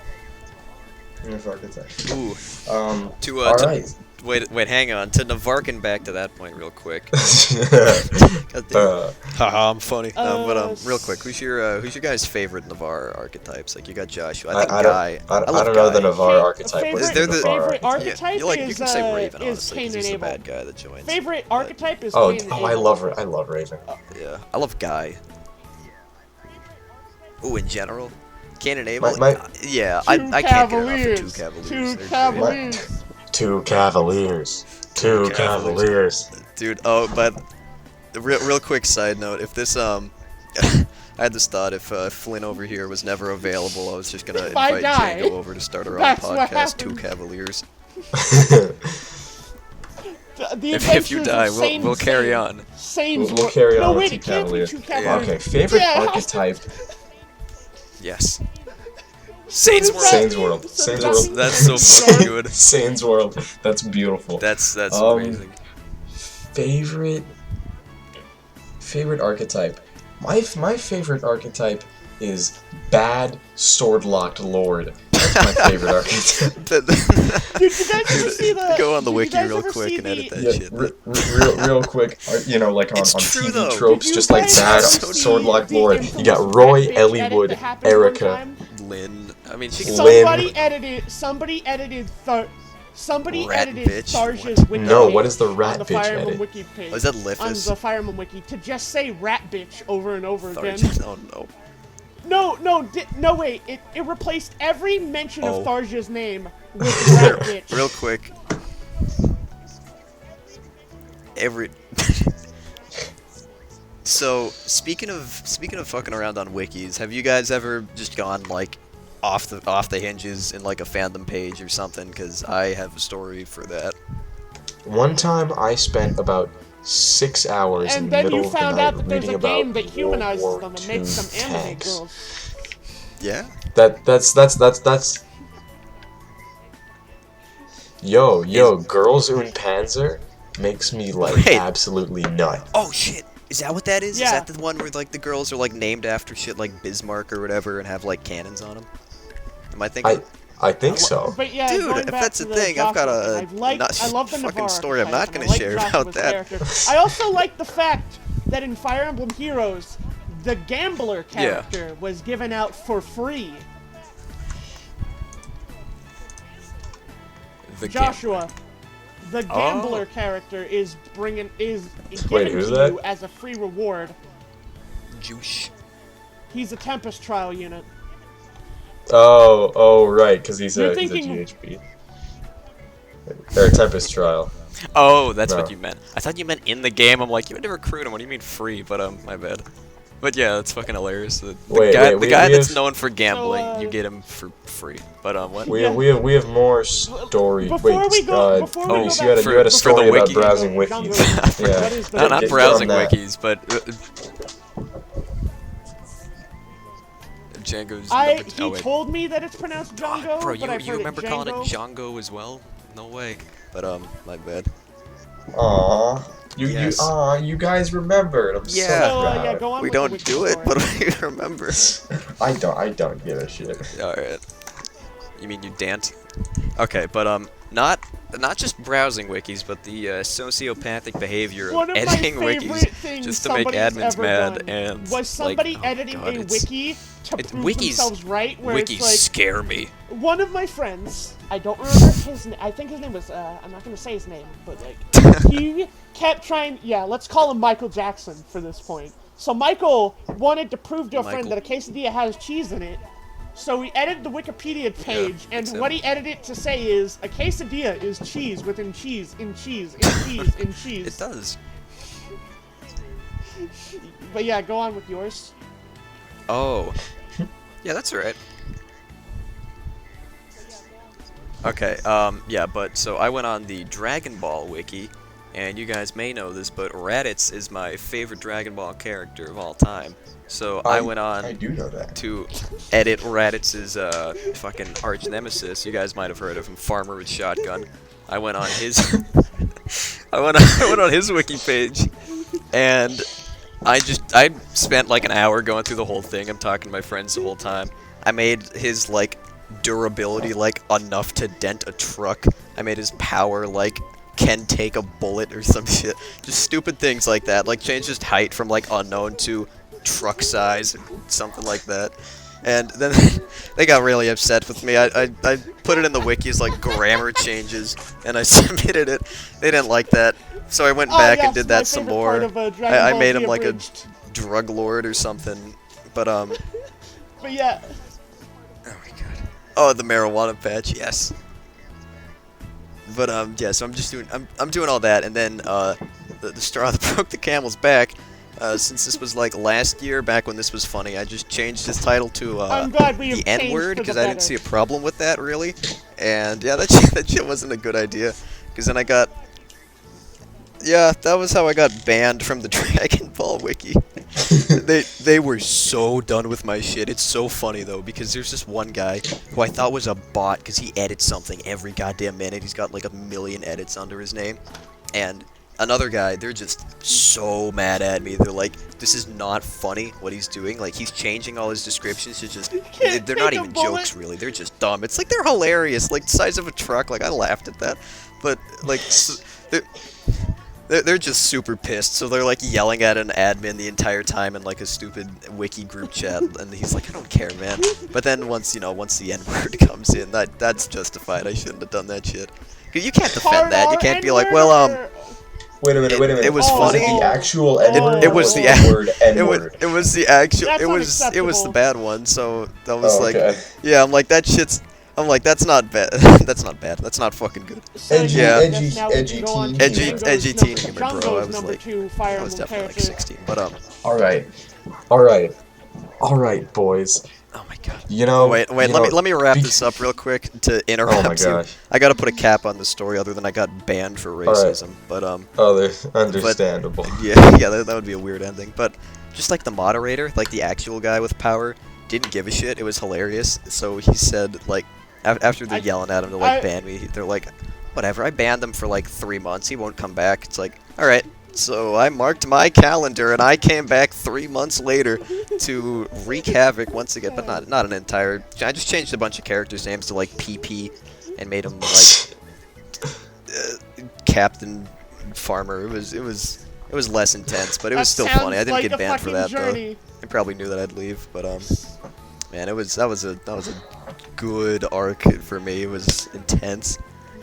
Navarchetype. Ooh. All right. Wait, hang on. To Navarkin back to that point real quick. Haha, I'm funny. But real quick, who's your guys' favorite Navarre archetypes? Like you got Joshua. I don't know the Navarre archetype. Is there the favorite archetype? You can say Raven, is honestly, Cain he's and the Abel. bad guy that joins. Favorite archetype is Cain and Abel. I love Raven. Yeah, I love Guy. Ooh, in general, Cain and Abel. Yeah, I can't get enough of Two Cavaliers. Two Cavaliers. Dude, oh, but real quick side note, if this I had this thought, if Flynn over here was never available, I was just gonna invite Django over to start our own podcast, Two Cavaliers. If you die, we'll carry on. We'll carry on with Two Two Cavaliers. Yeah. Okay, favorite archetype. Yes. Saints World. That's so fucking good. Saints World. That's beautiful. That's amazing. Favorite archetype. My favorite archetype is Bad Sword-Locked Lord. That's my favorite archetype. Dude, you guys ever see the... Go on the wiki real quick and edit that shit. Real quick, you know, like on TV though. tropes, just like Bad Sword-Locked Lord. You got Roy, Elliewood, Erica, Lynn. I mean, she can... Somebody edited Tharja's wiki No, what is the rat on the bitch Fire Emblem edit? wiki page. Oh, is that On Lithus? the Fire Emblem wiki to just say rat bitch over and over again. Oh no. No, wait. It replaced every mention of Tharja's name with rat bitch. Real quick. So, speaking of fucking around on wikis, have you guys ever just gone like off the hinges in like a fandom page or something? Because I have a story for that. One time I spent about 6 hours in the middle of the night reading about And then you found out that there's a game that World humanizes War them and II makes them anime tanks. girls. Yeah. That's Yo, Girls und Panzer makes me, like, absolutely nut. Oh, shit. Is that what that is? Yeah. Is that the one where, like, the girls are, like, named after shit like Bismarck or whatever and have, like, cannons on them? Am I thinking? I think so. But yeah, dude, if that's a thing, I've got a I love the fucking Navarre story I'm not going to to share about that. Character. I also like the fact that in Fire Emblem Heroes, the Gambler character was given out for free. Joshua, the Gambler character is given to you as a free reward. Juice. He's a Tempest trial unit. Oh, right, because he's a GHB. Or a Tempest trial. Oh, that's what you meant. I thought you meant in the game. I'm like, you had to recruit him. What do you mean free? But my bad. But yeah, that's fucking hilarious. The guy that's known for gambling, you get him for free. But what? We have more story. You had a story about browsing wikis. Yeah. No, not browsing wikis, but Django's. He told me that it's pronounced Django. Bro, but you remember calling it Django as well? No way. But my bad. Aww. You guys remembered. I'm so proud. Go on we don't do it, but we remember. I don't give a shit. Alright. You mean you dance? Okay, but not just browsing wikis, but the sociopathic behavior of editing wikis just to make admins mad and was somebody editing a wiki to prove themselves right. Where wikis scare me. One of my friends, I don't remember his name. I think his name was. I'm not gonna say his name, but like he kept trying. Yeah, let's call him Michael Jackson for this point. So Michael wanted to prove to a friend that a quesadilla has cheese in it. So we edited the Wikipedia page, and what he edited it to say is, a quesadilla is cheese within cheese, in cheese, in cheese, in cheese. It does. But yeah, go on with yours. Oh. Yeah, that's right. Okay, yeah, but so I went on the Dragon Ball wiki, and you guys may know this, but Raditz is my favorite Dragon Ball character of all time. So I went on to edit Raditz's fucking arch nemesis. You guys might have heard of him, Farmer with Shotgun. I went on his I went on his wiki page, and I spent like an hour going through the whole thing. I'm talking to my friends the whole time. I made his like durability like enough to dent a truck. I made his power like can take a bullet or some shit. Just stupid things like that. Like changed his height from like unknown to truck size, something like that. And then they got really upset with me. I put it in the wikis like grammar changes, and I submitted it. They didn't like that, so I went back and did that some more. I made him like a drug lord or something. But yeah. Oh my god. Oh, the marijuana patch, yes. But yeah, so I'm just doing I'm doing all that, and then the straw that broke the camel's back. Since this was like last year, back when this was funny, I just changed his title to the N-word because I didn't see a problem with that really, and yeah, that shit wasn't a good idea, because then that was how I got banned from the Dragon Ball wiki. They were so done with my shit. It's so funny though, because there's this one guy who I thought was a bot because he edits something every goddamn minute. He's got like 1 million edits under his name, and another guy, they're just so mad at me. They're like, this is not funny what he's doing. Like, he's changing all his descriptions to just, they're not even jokes really, they're just dumb. It's like they're hilarious, like the size of a truck. Like, I laughed at that, but like they're just super pissed, so they're like yelling at an admin the entire time in like a stupid wiki group chat, and he's like, I don't care, man. But then once the N-word comes in, that's justified. I shouldn't have done that shit. You can't defend that. You can't be like, well, Wait a minute. It was funny. Was it the actual N-word? It was the word N-word. It was the actual. That's It was the bad one. So that was okay. yeah. I'm like that shit's. I'm like that's not bad. That's not bad. That's not fucking good. Edgy teen humor, bro. I was like, I was definitely like 16. But All right, boys. Oh my god. You know. Wait. Let me wrap this up real quick to interrupt Oh my gosh. you. I gotta put a cap on the story. Other than I got banned for racism. But understandable. Yeah, that would be a weird ending. But just like the moderator, like the actual guy with power, didn't give a shit. It was hilarious. So he said like, after they're yelling at him to like ban me, they're like, whatever. I banned him for like 3 months. He won't come back. It's like, all right. So I marked my calendar, and I came back 3 months later to wreak havoc once again, but not an entire. I just changed a bunch of characters' names to like PP, and made them like Captain Farmer. It was less intense, but it was still funny. I didn't get banned for that though. I probably knew that I'd leave, but man, that was a good arc for me. It was intense.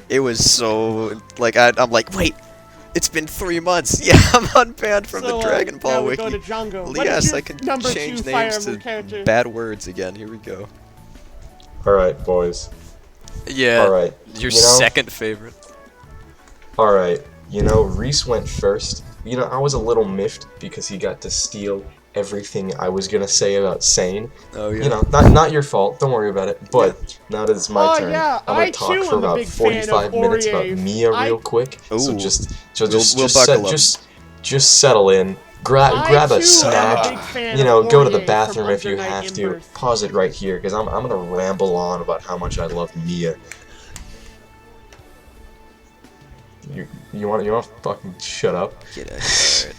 It was so like I'm like, wait, it's been 3 months. Yeah, I'm unbanned from the Dragon Ball wiki. Go to Django. Yes, I can change names to bad words again. Here we go. All right, boys. Yeah. All right. Your second favorite. All right. You know, Reese went first. You know, I was a little miffed because he got to steal everything I was gonna say about Sane. Oh yeah. You know, not your fault. Don't worry about it. But now that it's my turn, yeah, I'm gonna talk for about 45 minutes about Mia real quick. Ooh. So just settle in. Grab a snack. You know, go to the bathroom if you have to. Pause it right here because I'm gonna ramble on about how much I love Mia. You want to fucking shut up? Get out. Alright.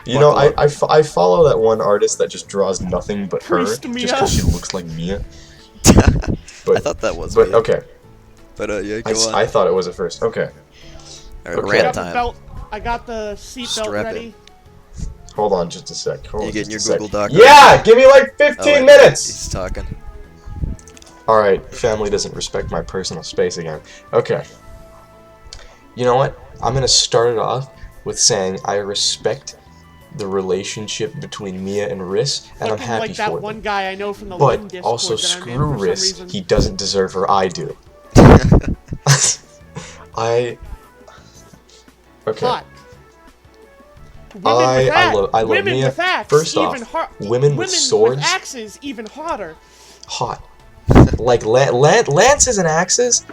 You know, I follow that one artist that just draws nothing but her, just because she looks like Mia. But, I thought that was. But Mia. okay. But yeah, go on. I thought it was at first. Okay. Alright, Okay. rant time. I got the seatbelt ready. Hold on just a sec. You getting your Google Doc? Yeah, give me like 15 minutes. He's talking. All right, family doesn't respect my personal space again. Okay. You know what? I'm gonna start it off with saying I respect the relationship between Mia and Riss, and I'm happy like that for one them. guy I know from the Lynn But Discord also that I'm in screw for some Riss. reason. He doesn't deserve her. I do. Okay. Hot. I love women Mia. with axes, First off, women with swords. With axes, even hotter. Hot. Like lances and axes.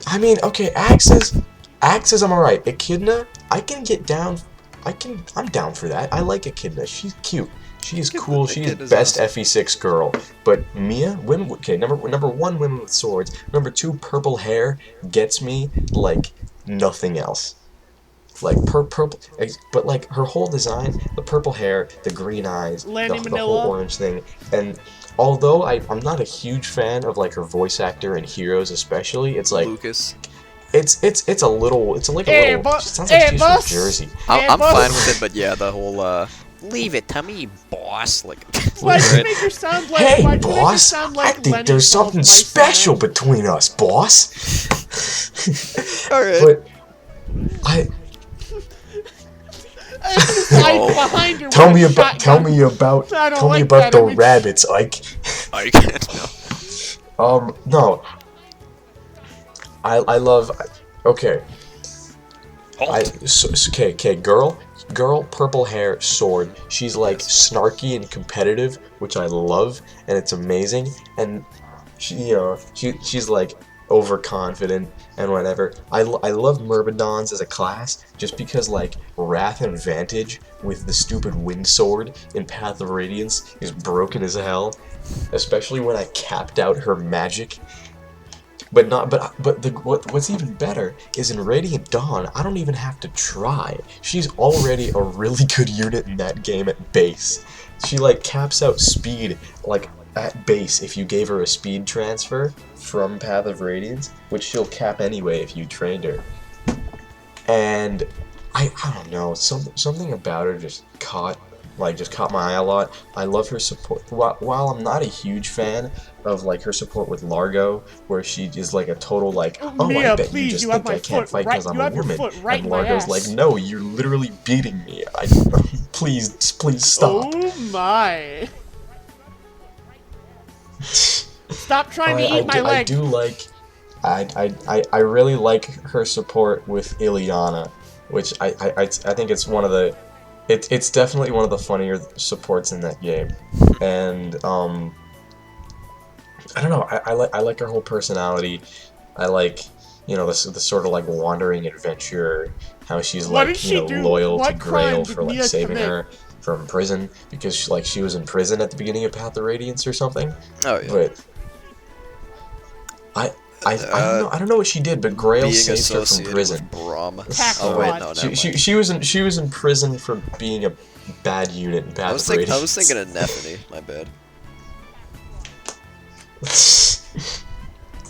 I mean, okay, axes I'm alright. Echidna, I can get down. I'm down for that. I like Echidna. She's cute. She is cool. She is best FE6 girl. But Mia, women. Okay, number one, women with swords. Number two, purple hair gets me like nothing else. Like purple, but like her whole design, the purple hair, the green eyes, the whole orange thing, and although I'm not a huge fan of like her voice actor in Heroes especially, it's like Lucas. It's like a little. She sounds like she's from Jersey. I'm fine with it, but yeah, the whole leave it to me, boss. Like, why do you make her sound like? Hey, boss! I think there's something special between us, boss. All right. But behind her tell me about the rabbits, Ike. I can't know. No. I love. Okay. Okay. Girl, purple hair, sword. She's like snarky and competitive, which I love, and it's amazing. And she's like overconfident and whatever. I love Myrmidons as a class just because like Wrath and Vantage with the stupid wind sword in Path of Radiance is broken as hell, especially when I capped out her magic. What's even better is in Radiant Dawn, I don't even have to try. She's already a really good unit in that game at base. She like caps out speed like at base if you gave her a speed transfer from Path of Radiance, which she'll cap anyway if you trained her. And I don't know, something about her just caught my eye a lot. I love her support. While I'm not a huge fan of like her support with Largo, where she is like a total like, Mia, I bet you just think I can't fight because I'm a woman. And Largo's like, no, you're literally beating me. Please stop. Oh my. Stop trying to eat my leg. I really like her support with Ileana, which I think it's one of the. It's definitely one of the funnier supports in that game, and I don't know. I like her whole personality. I like the sort of like wandering adventurer. How she's like loyal to Grail for like saving her from prison because she was in prison at the beginning of Path of Radiance or something. Oh yeah. But I don't know what she did, but Grail being saved her from prison. With Braum. Oh wait, no, never mind. She was in prison for being a bad unit and bad I was thinking of Nephany. My bad.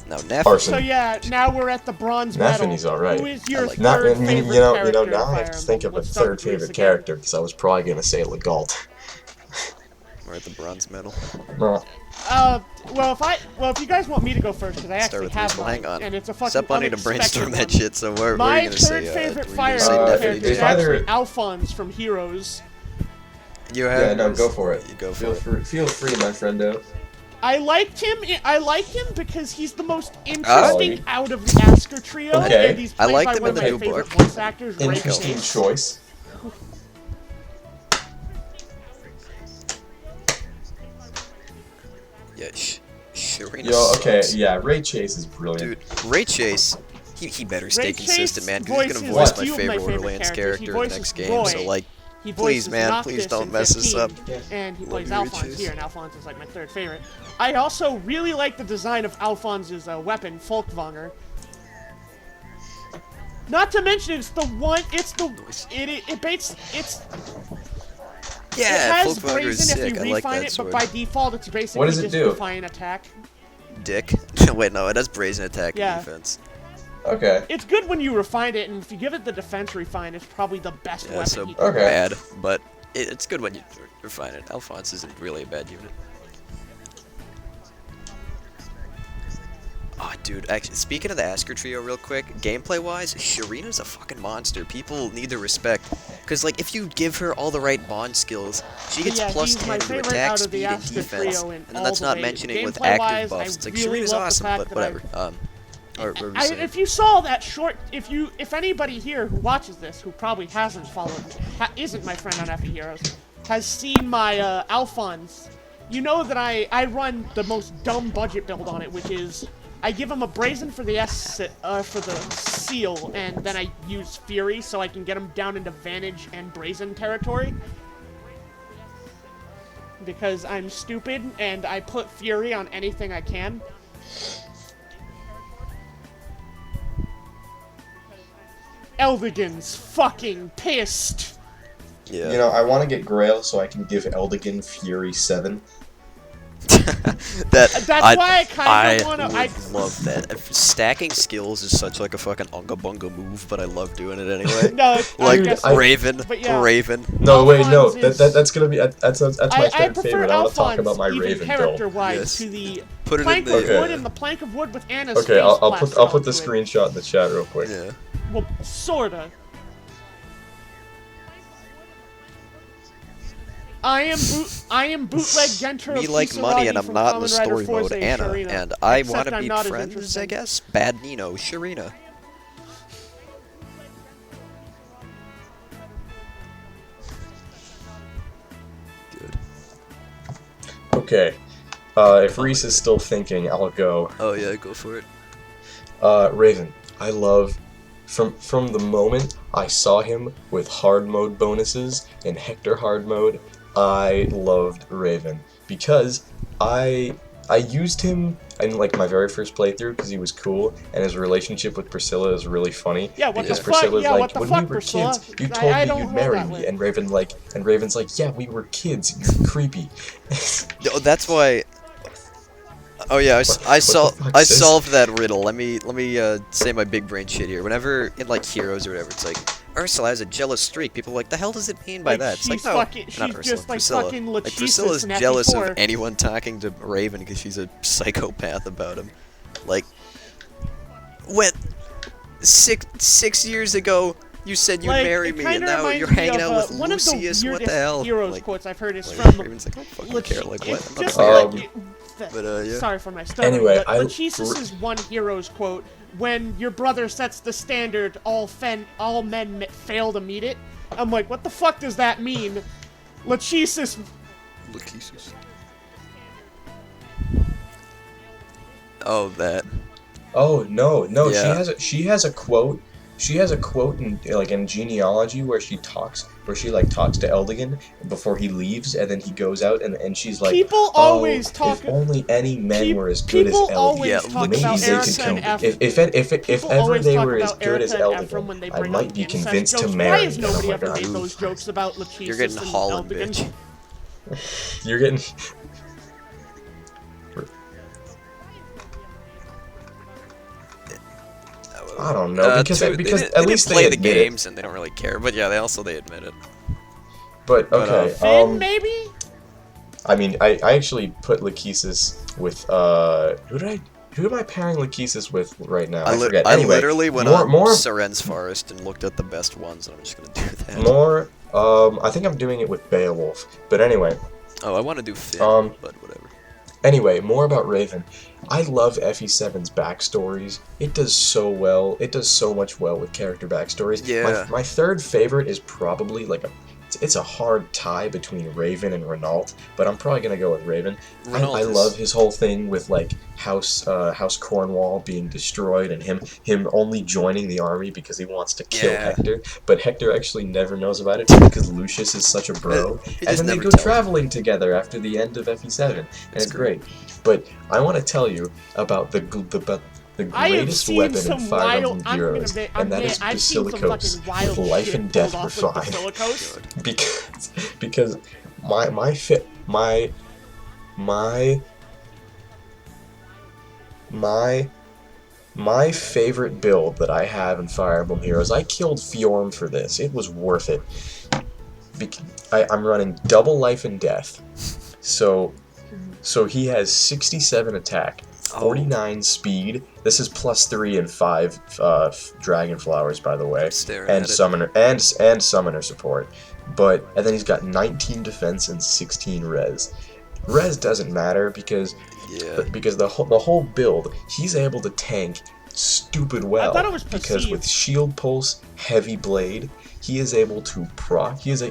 No, Nephany. So yeah, now we're at the bronze medal. Nephany's alright. Who is your like third favorite character? Now I have to think of a third favorite character because I was probably gonna say Legault. We're at the bronze medal. No. Well, if you guys want me to go first, because I actually have one, hang on. And it's a fucking Stop wanting to brainstorm that one. shit. So where are you My gonna third say? favorite were you Fire gonna Emblem say character Nephany? is actually Alphonse from Heroes. You have. Yeah, no, go for it. You go for it. Feel free, my friendo. I liked him because he's the most interesting out of the Asker trio, Okay. and he's played by one of my favorite voice actors, Ray Interesting Chase. choice. Yeah, Shireen. Yo, okay, yeah, Ray Chase is brilliant. Dude, Ray Chase, he better stay Ray consistent, Chase man, because he's gonna voices voice my a few of favorite my favorite Borderlands characters. character in the next game. Roy. So like, He please, voices man, Noctis please don't in mess this 15, up. And he Love plays you, Ray Alphonse Chase. here, and Alphonse is like my third favorite. I also really like the design of Alphonse's weapon, Folkvanger. Not to mention, it has Folkvanger is brazen if sick. you I like refine that it, sword. but by default it's basically What does it just do? defiant attack. Dick. Wait, no, it has brazen attack Yeah. and defense. Okay. It's good when you refine it, and if you give it the defense refine, it's probably the best Yeah, weapon so he can Okay. bad, but it's good when you refine it. Alphonse isn't really a bad unit. Oh, dude, actually, speaking of the Asker trio real quick, gameplay-wise, Shireena's a fucking monster. People need to respect. Because, like, if you give her all the right bond skills, she gets Yeah, plus he's my 10 to favorite attack, out of the speed, and Asker defense. trio in And then all that's the not way. mentioning with Gameplay-wise, active buffs. I It's like, really Shireena's love the awesome, fact but that whatever. What were we saying? If you saw that short, if anybody here who watches this, who probably hasn't followed, isn't my friend on Effie Heroes, has seen my Alphonse, you know that I run the most dumb budget build on it, which is I give him a brazen for the for the seal, and then I use Fury so I can get him down into Vantage and Brazen territory. Because I'm stupid and I put Fury on anything I can. Eldigan's fucking pissed. Yeah. You know, I want to get Grail so I can give Eldigan Fury 7. That's why I kind of want to. I love that. Stacking skills is such like a fucking unga bunga move, but I love doing it anyway. No, like Raven. No, wait, no, Alphonse that's gonna be that's my third favorite. I want to talk Alphonse about my even Raven build. character-wise to the Put it plank in the, of wood and the plank of wood with Anna's Okay, face I'll plastered put the onto it. screenshot in the chat real quick. Yeah. Well, sorta. I am bootleg Genter Me of like money, and Kisaragi I'm from not in the Kamen Rider story mode, Forze Anna, Shirina. and I Except want to I'm be not as friends, interesting. I guess. Bad Nino, Shirina. Good. Okay, if Reese is still thinking, I'll go. Oh yeah, go for it. Raven, I love, from the moment I saw him with hard mode bonuses in Hector hard mode, I loved Raven because I used him in like my very first playthrough because he was cool and his relationship with Priscilla is really funny. Yeah, what because the fuck? Priscilla's Yeah, like, what the when fuck, we were Priscilla? kids, you I told me don't you'd roll marry that me, way. and Raven's like, yeah, we were kids. You're creepy. Oh, that's why. Oh yeah, I solved that riddle. Let me say my big brain shit here. Whenever in like Heroes or whatever, it's like Ursula has a jealous streak. People are like, the hell does it mean by Like, that? It's she's like, no, fucking- not she's Ursula, just like Priscilla. fucking Like Lachesis Priscilla's in jealous FE4. of anyone talking to Raven because she's a psychopath about him. Like, when six years ago you said you'd Like, marry it me, and kinda now reminds you're me hanging of, out with one of the Lucius. What the weirdest hell? Heroes Like, quotes I've heard is like, from Raven's like, I don't fucking Lach- care. Like, what? it's I'm not just gonna like, yeah. Sorry for my stuttering, Anyway, but Lachesis' one Heroes quote, when your brother sets the standard, all men fail to meet it. I'm like, what the fuck does that mean? Lachesis... Lachesis. Oh, that. Oh no, Yeah. she has a quote in like in genealogy where she talks where she like talks to Eldigan before he leaves, and then he goes out, and she's like, people always talk. If only any men were as good as Eldigan, always talk maybe about they could kill me. If ever they were as good as Eldigan, I might be convinced to marry. Why has nobody ever made those jokes about Lachesis? You're getting Holland, bitch. You're getting. I don't know because at least they play the admit games it. and they don't really care. But yeah, they admit it. But okay, Finn, maybe. I mean, I actually put Lachesis with who am I pairing Lachesis with right now? I forget. I Anyway, literally went on Seren's Forest and looked at the best ones, and I'm just gonna do that. I think I'm doing it with Beowulf. But anyway. Oh, I want to do Finn, but whatever. Anyway, more about Raven. I love FE7's backstories. It does so well. It does so much well with character backstories. Yeah. My third favorite is probably like it's a hard tie between Raven and Renault, but I'm probably gonna go with Raven. I love his whole thing with like House Cornwall being destroyed and him only joining the army because he wants to kill Hector, but Hector actually never knows about it because Lucius is such a bro. And then they go traveling together after the end of FE7, and it's great. But I want to tell you about the greatest weapon in Fire Emblem Heroes, and that is Basilicos with life and death refined. Because my favorite build that I have in Fire Emblem Heroes, I killed Fjorm for this. It was worth it. I'm running double life and death, so he has 67 attack. 49 speed. This is +3 and 5 dragon flowers, by the way, and summoner and summoner support. And then he's got 19 defense and 16 res. Res doesn't matter because the whole build he's able to tank stupid well. I thought it was because with shield pulse, heavy blade, he is able to proc. He has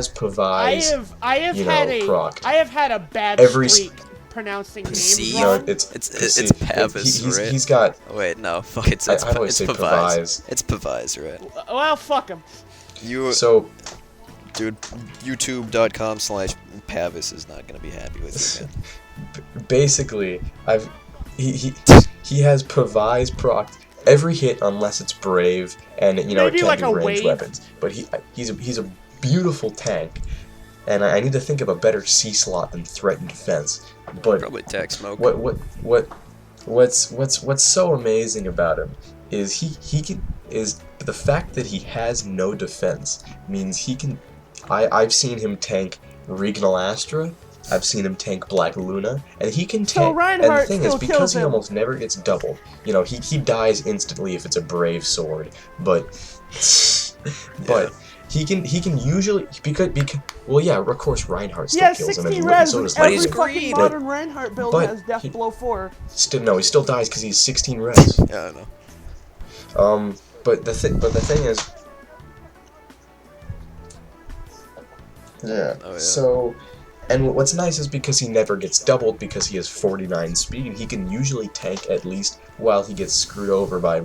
Pavai's. I have had a bad streak pronouncing names No, wrong. it's Pavis, right? He's got. Oh, wait, no, fuck, it's Pavai's. It's Pavai's, right? Well, fuck him. Dude, YouTube.com/Pavis is not gonna be happy with you, man. Basically, he has Pavai's proc every hit unless it's brave, and it can't do ranged weapons. But he's a beautiful tank. And I need to think of a better C slot than threat and defense. But probably attack smoke. What's so amazing about him is the fact that he has no defense means he can. I've seen him tank Regnal Astra. I've seen him tank Black Luna, and he can tank. And the thing is, because he almost never gets doubled, he dies instantly if it's a brave sword. But he can usually because of course Reinhardt still kills him, and so does every fucking modern Reinhardt build has death below 4. He still dies because he's 16 res. Yeah, I know. But the thing is, So, and what's nice is because he never gets doubled because he has 49 speed, he can usually tank at least while he gets screwed over by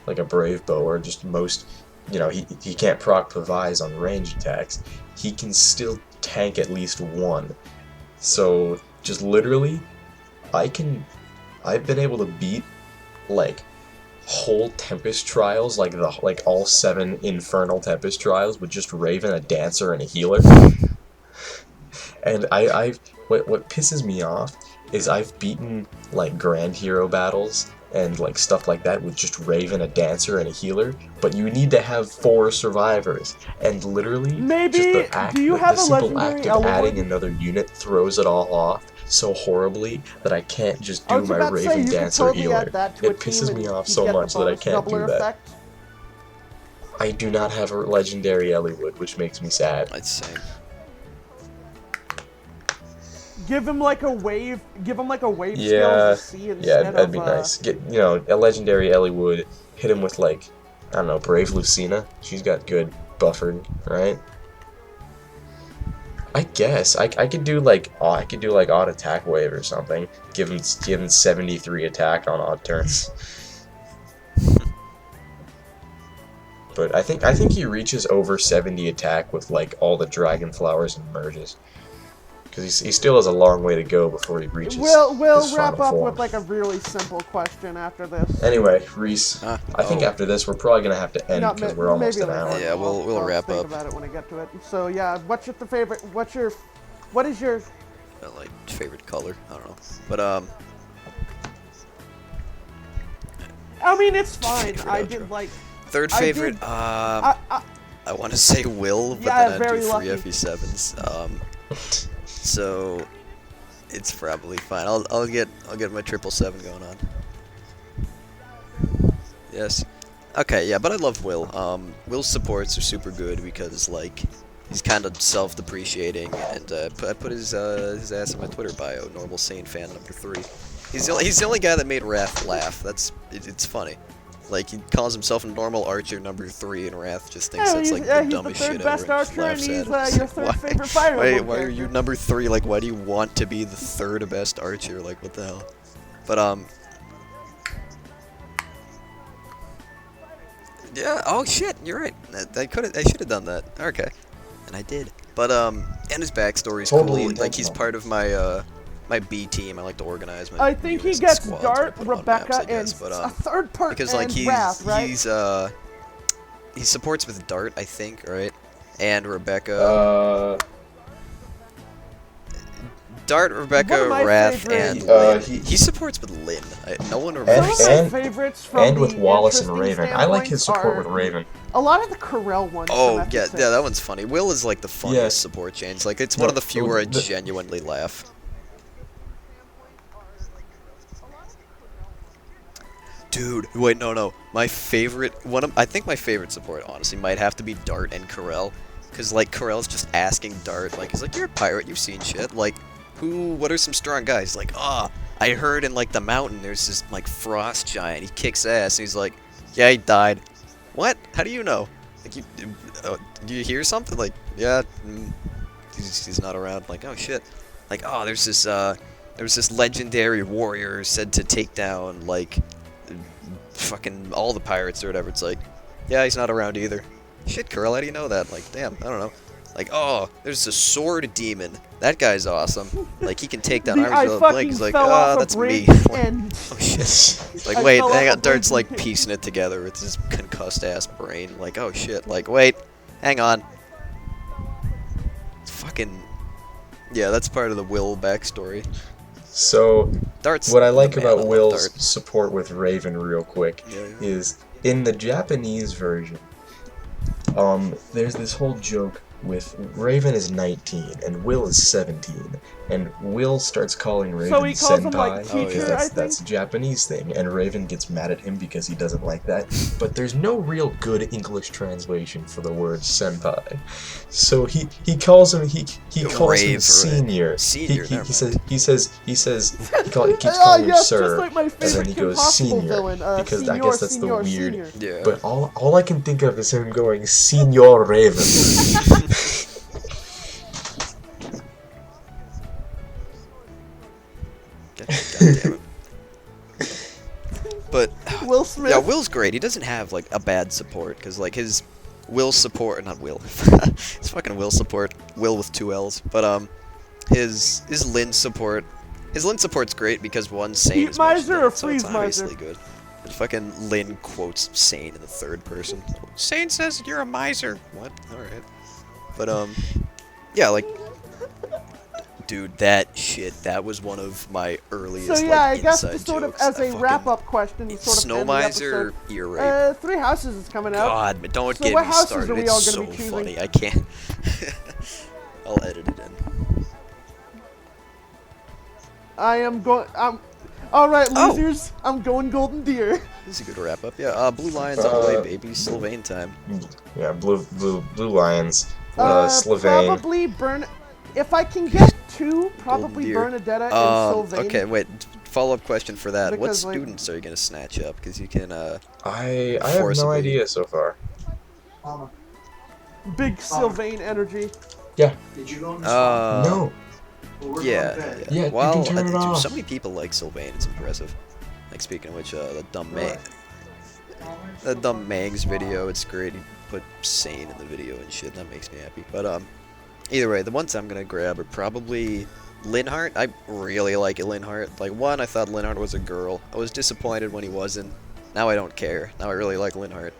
like a brave bow or just most. He can't proc Pavai's on range attacks. He can still tank at least one. So just literally, I've been able to beat like whole Tempest trials, like all 7 Infernal Tempest trials with just Raven, a Dancer, and a Healer. And what pisses me off is I've beaten like Grand Hero battles and like stuff like that with just Raven, a Dancer, and a Healer, but you need to have 4 survivors, and literally the simple act of adding another unit throws it all off so horribly that I can't just do my Raven, Dancer, Healer. It pisses me off so much that I can't do that. I do not have a legendary Elliewood, which makes me sad. I'd say. Give him like a wave. Give him like a wave skill to see instead of. That'd be nice. Get a legendary Elliewood. Hit him with like, I don't know, Brave Lucina. She's got good buffered, right? I guess I could do like odd attack wave or something. Give him 73 attack on odd turns. But I think he reaches over 70 attack with like all the dragon flowers and merges. Because he still has a long way to go before he reaches We'll his wrap final up form. with like a really simple question after this. Anyway, Reese, I think after this we're probably gonna have to end because we're almost an hour. Yeah, we'll wrap think up. About it when I get to it. So yeah, what is your like favorite color? I don't know, but I mean, it's fine. I did like third favorite. I want to say Will, but yeah, then I do lucky. 3 FE7s. So it's probably fine. I'll get my 777 going on. Yes. Okay, yeah, but I love Will. Will's supports are super good because like he's kind of self-depreciating, and I put his ass in my Twitter bio. Normal Sane fan number 3. He's the only guy that made Wrath laugh. It's funny. Like, he calls himself a normal archer number 3, and Wrath just thinks that's like the dumbest shit ever. He's the third best archer, and he's your third favorite Fire Emblem Wait, why are you number 3? Like, why do you want to be the third best archer? Like, what the hell? But yeah. Oh shit, you're right. I should have done that. Okay, and I did. But and his backstory's Totally cool. Like, he's part of my my B team. I like to organize my. I think he units and gets squads Dart, when I put 'em on Rebecca, maps, I guess, and but, a third part. because like and Wrath, right? he supports with Dart, I think, right? And Rebecca. Dart, Rebecca, Wrath, and Lynn. He supports with Lynn. No one remembers. And with Wallace and Raven. I like his support with Raven. A lot of the Corel ones. Oh yeah, that one's funny. Will is like the funniest support change. Like, it's one of the few where I genuinely laugh. Dude, wait, no. My favorite I think my favorite support, honestly, might have to be Dart and Corel, because like Corel's just asking Dart, like, he's like, you're a pirate, you've seen shit, like, what are some strong guys? Like, I heard in like the mountain there's this like frost giant, he kicks ass, and he's like, yeah, he died. What? How do you know? Like, do you hear something? Like, yeah, he's not around. Like, oh shit. Like, there's this legendary warrior said to take down like fucking all the pirates or whatever. It's like, yeah, he's not around either. Shit, Curl, how do you know that? Like, damn, I don't know. Like, there's a sword demon. That guy's awesome. Like, he can take down armies with a blink. He's like, that's me. Like, oh shit. Like, wait, hang on. Dart's like piecing it together with his concussed ass brain. Like, oh shit. Like, wait, hang on. It's fucking. Yeah, that's part of the Will backstory. So, Dart's what I like about Will's support with Raven, real quick, is in the Japanese version, there's this whole joke with Raven is 19 and Will is 17, and Will starts calling Raven so he calls senpai him, like, teacher, because that's a Japanese thing, and Raven gets mad at him because he doesn't like that. But there's no real good English translation for the word senpai, so he calls him he calls him senior. He keeps calling him sir, like and then he goes senior because senior, I guess that's senior, the weird. senior. Yeah. But all I can think of is him going Senior Raven. God damn it. But Will Smith. yeah, Will's great. He doesn't have like a bad support, because like his Will support, not Will, his fucking Will support, Will with 2 L's. But his Lynn support, support's great because one Sane is Miser or so it's Freeze obviously Miser? good. And fucking Lynn quotes Sane in the 3rd person. Sane says you're a miser. What? All right. But yeah, like. Dude, that was one of my earliest, So yeah, I like, guess inside sort of jokes. as a wrap-up question, sort of Snow end the Miser, episode. ear rape. 3 Houses is coming out. God, but don't So get what me houses started. are we It's all so gonna be choosing? funny. I can't. I'll edit it in. I am going. Alright, losers. I'm going Golden Deer. This is a good wrap up. Yeah, Blue Lions on the way, baby. Sylvain time. Yeah, Blue Lions. Sylvain. Probably burn. If I can get 2, probably Deer. Bernadetta and Sylvain. Okay, wait. Follow-up question for that. What Because, like- students are you gonna snatch up? Because you can. I have no idea so far. Big Sylvain energy. Yeah. Did you go in No. Yeah. Yeah, you Well, can turn it dude, off. so many people like Sylvain. It's impressive. Like, speaking of which, the dumb May. the Mangs video. It's great. He put sane in the video and shit. That makes me happy. But either way, the ones I'm gonna grab are probably Linhardt. I really like Linhardt. Like, one, I thought Linhardt was a girl. I was disappointed when he wasn't. Now I don't care. Now I really like Linhardt.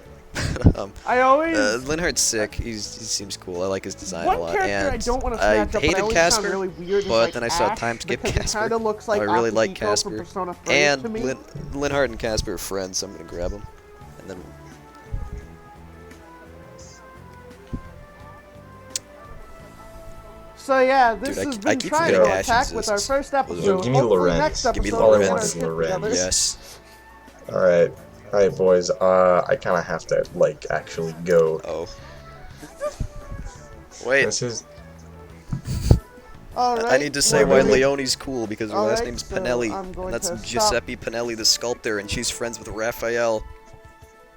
I always Linhardt's sick. He seems cool. I like his design one a lot. character And I don't want to snatch up, but I hated always Casper, found really weird but is, then like, I saw Ash, time skip because Casper. He kind of looks like I really like Akihiko Casper. from Persona 3 And to me. Linhardt and Casper are friends, so I'm gonna grab them. And then So yeah, this Dude, has I been keep Triangle forgetting Ash Attack with our exists. first episode. Yo, give me Hopefully Lorenz. next Give me episode All I we'll want get is our shit Lorenz. together. yes. Alright, boys. I kind of have to, like, actually go. Oh. Wait. This is. All right. I need to say Well, why maybe- Leone's cool, because her All last right, name's so Pinelli, I'm going and that's to stop. Giuseppe Pinelli, the sculptor, and she's friends with Raphael.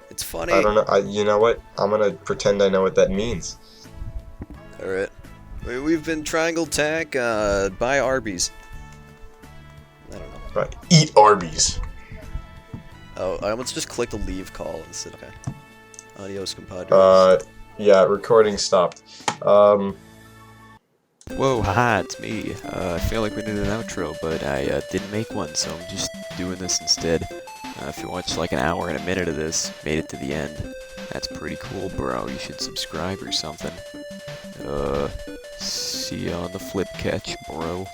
It's funny. I don't know. You know what? I'm gonna pretend I know what that means. Alright. We've been Triangle Attack by Arby's. I don't know. Right. Eat Arby's. Oh, I almost just clicked a leave call instead. Okay. Adios, compadres. Yeah, recording stopped. Whoa, haha, it's me. I feel like we needed an outro, but I didn't make one, so I'm just doing this instead. If you watched like an hour and a minute of this, made it to the end, that's pretty cool, bro. You should subscribe or something. See you on the flip catch, bro.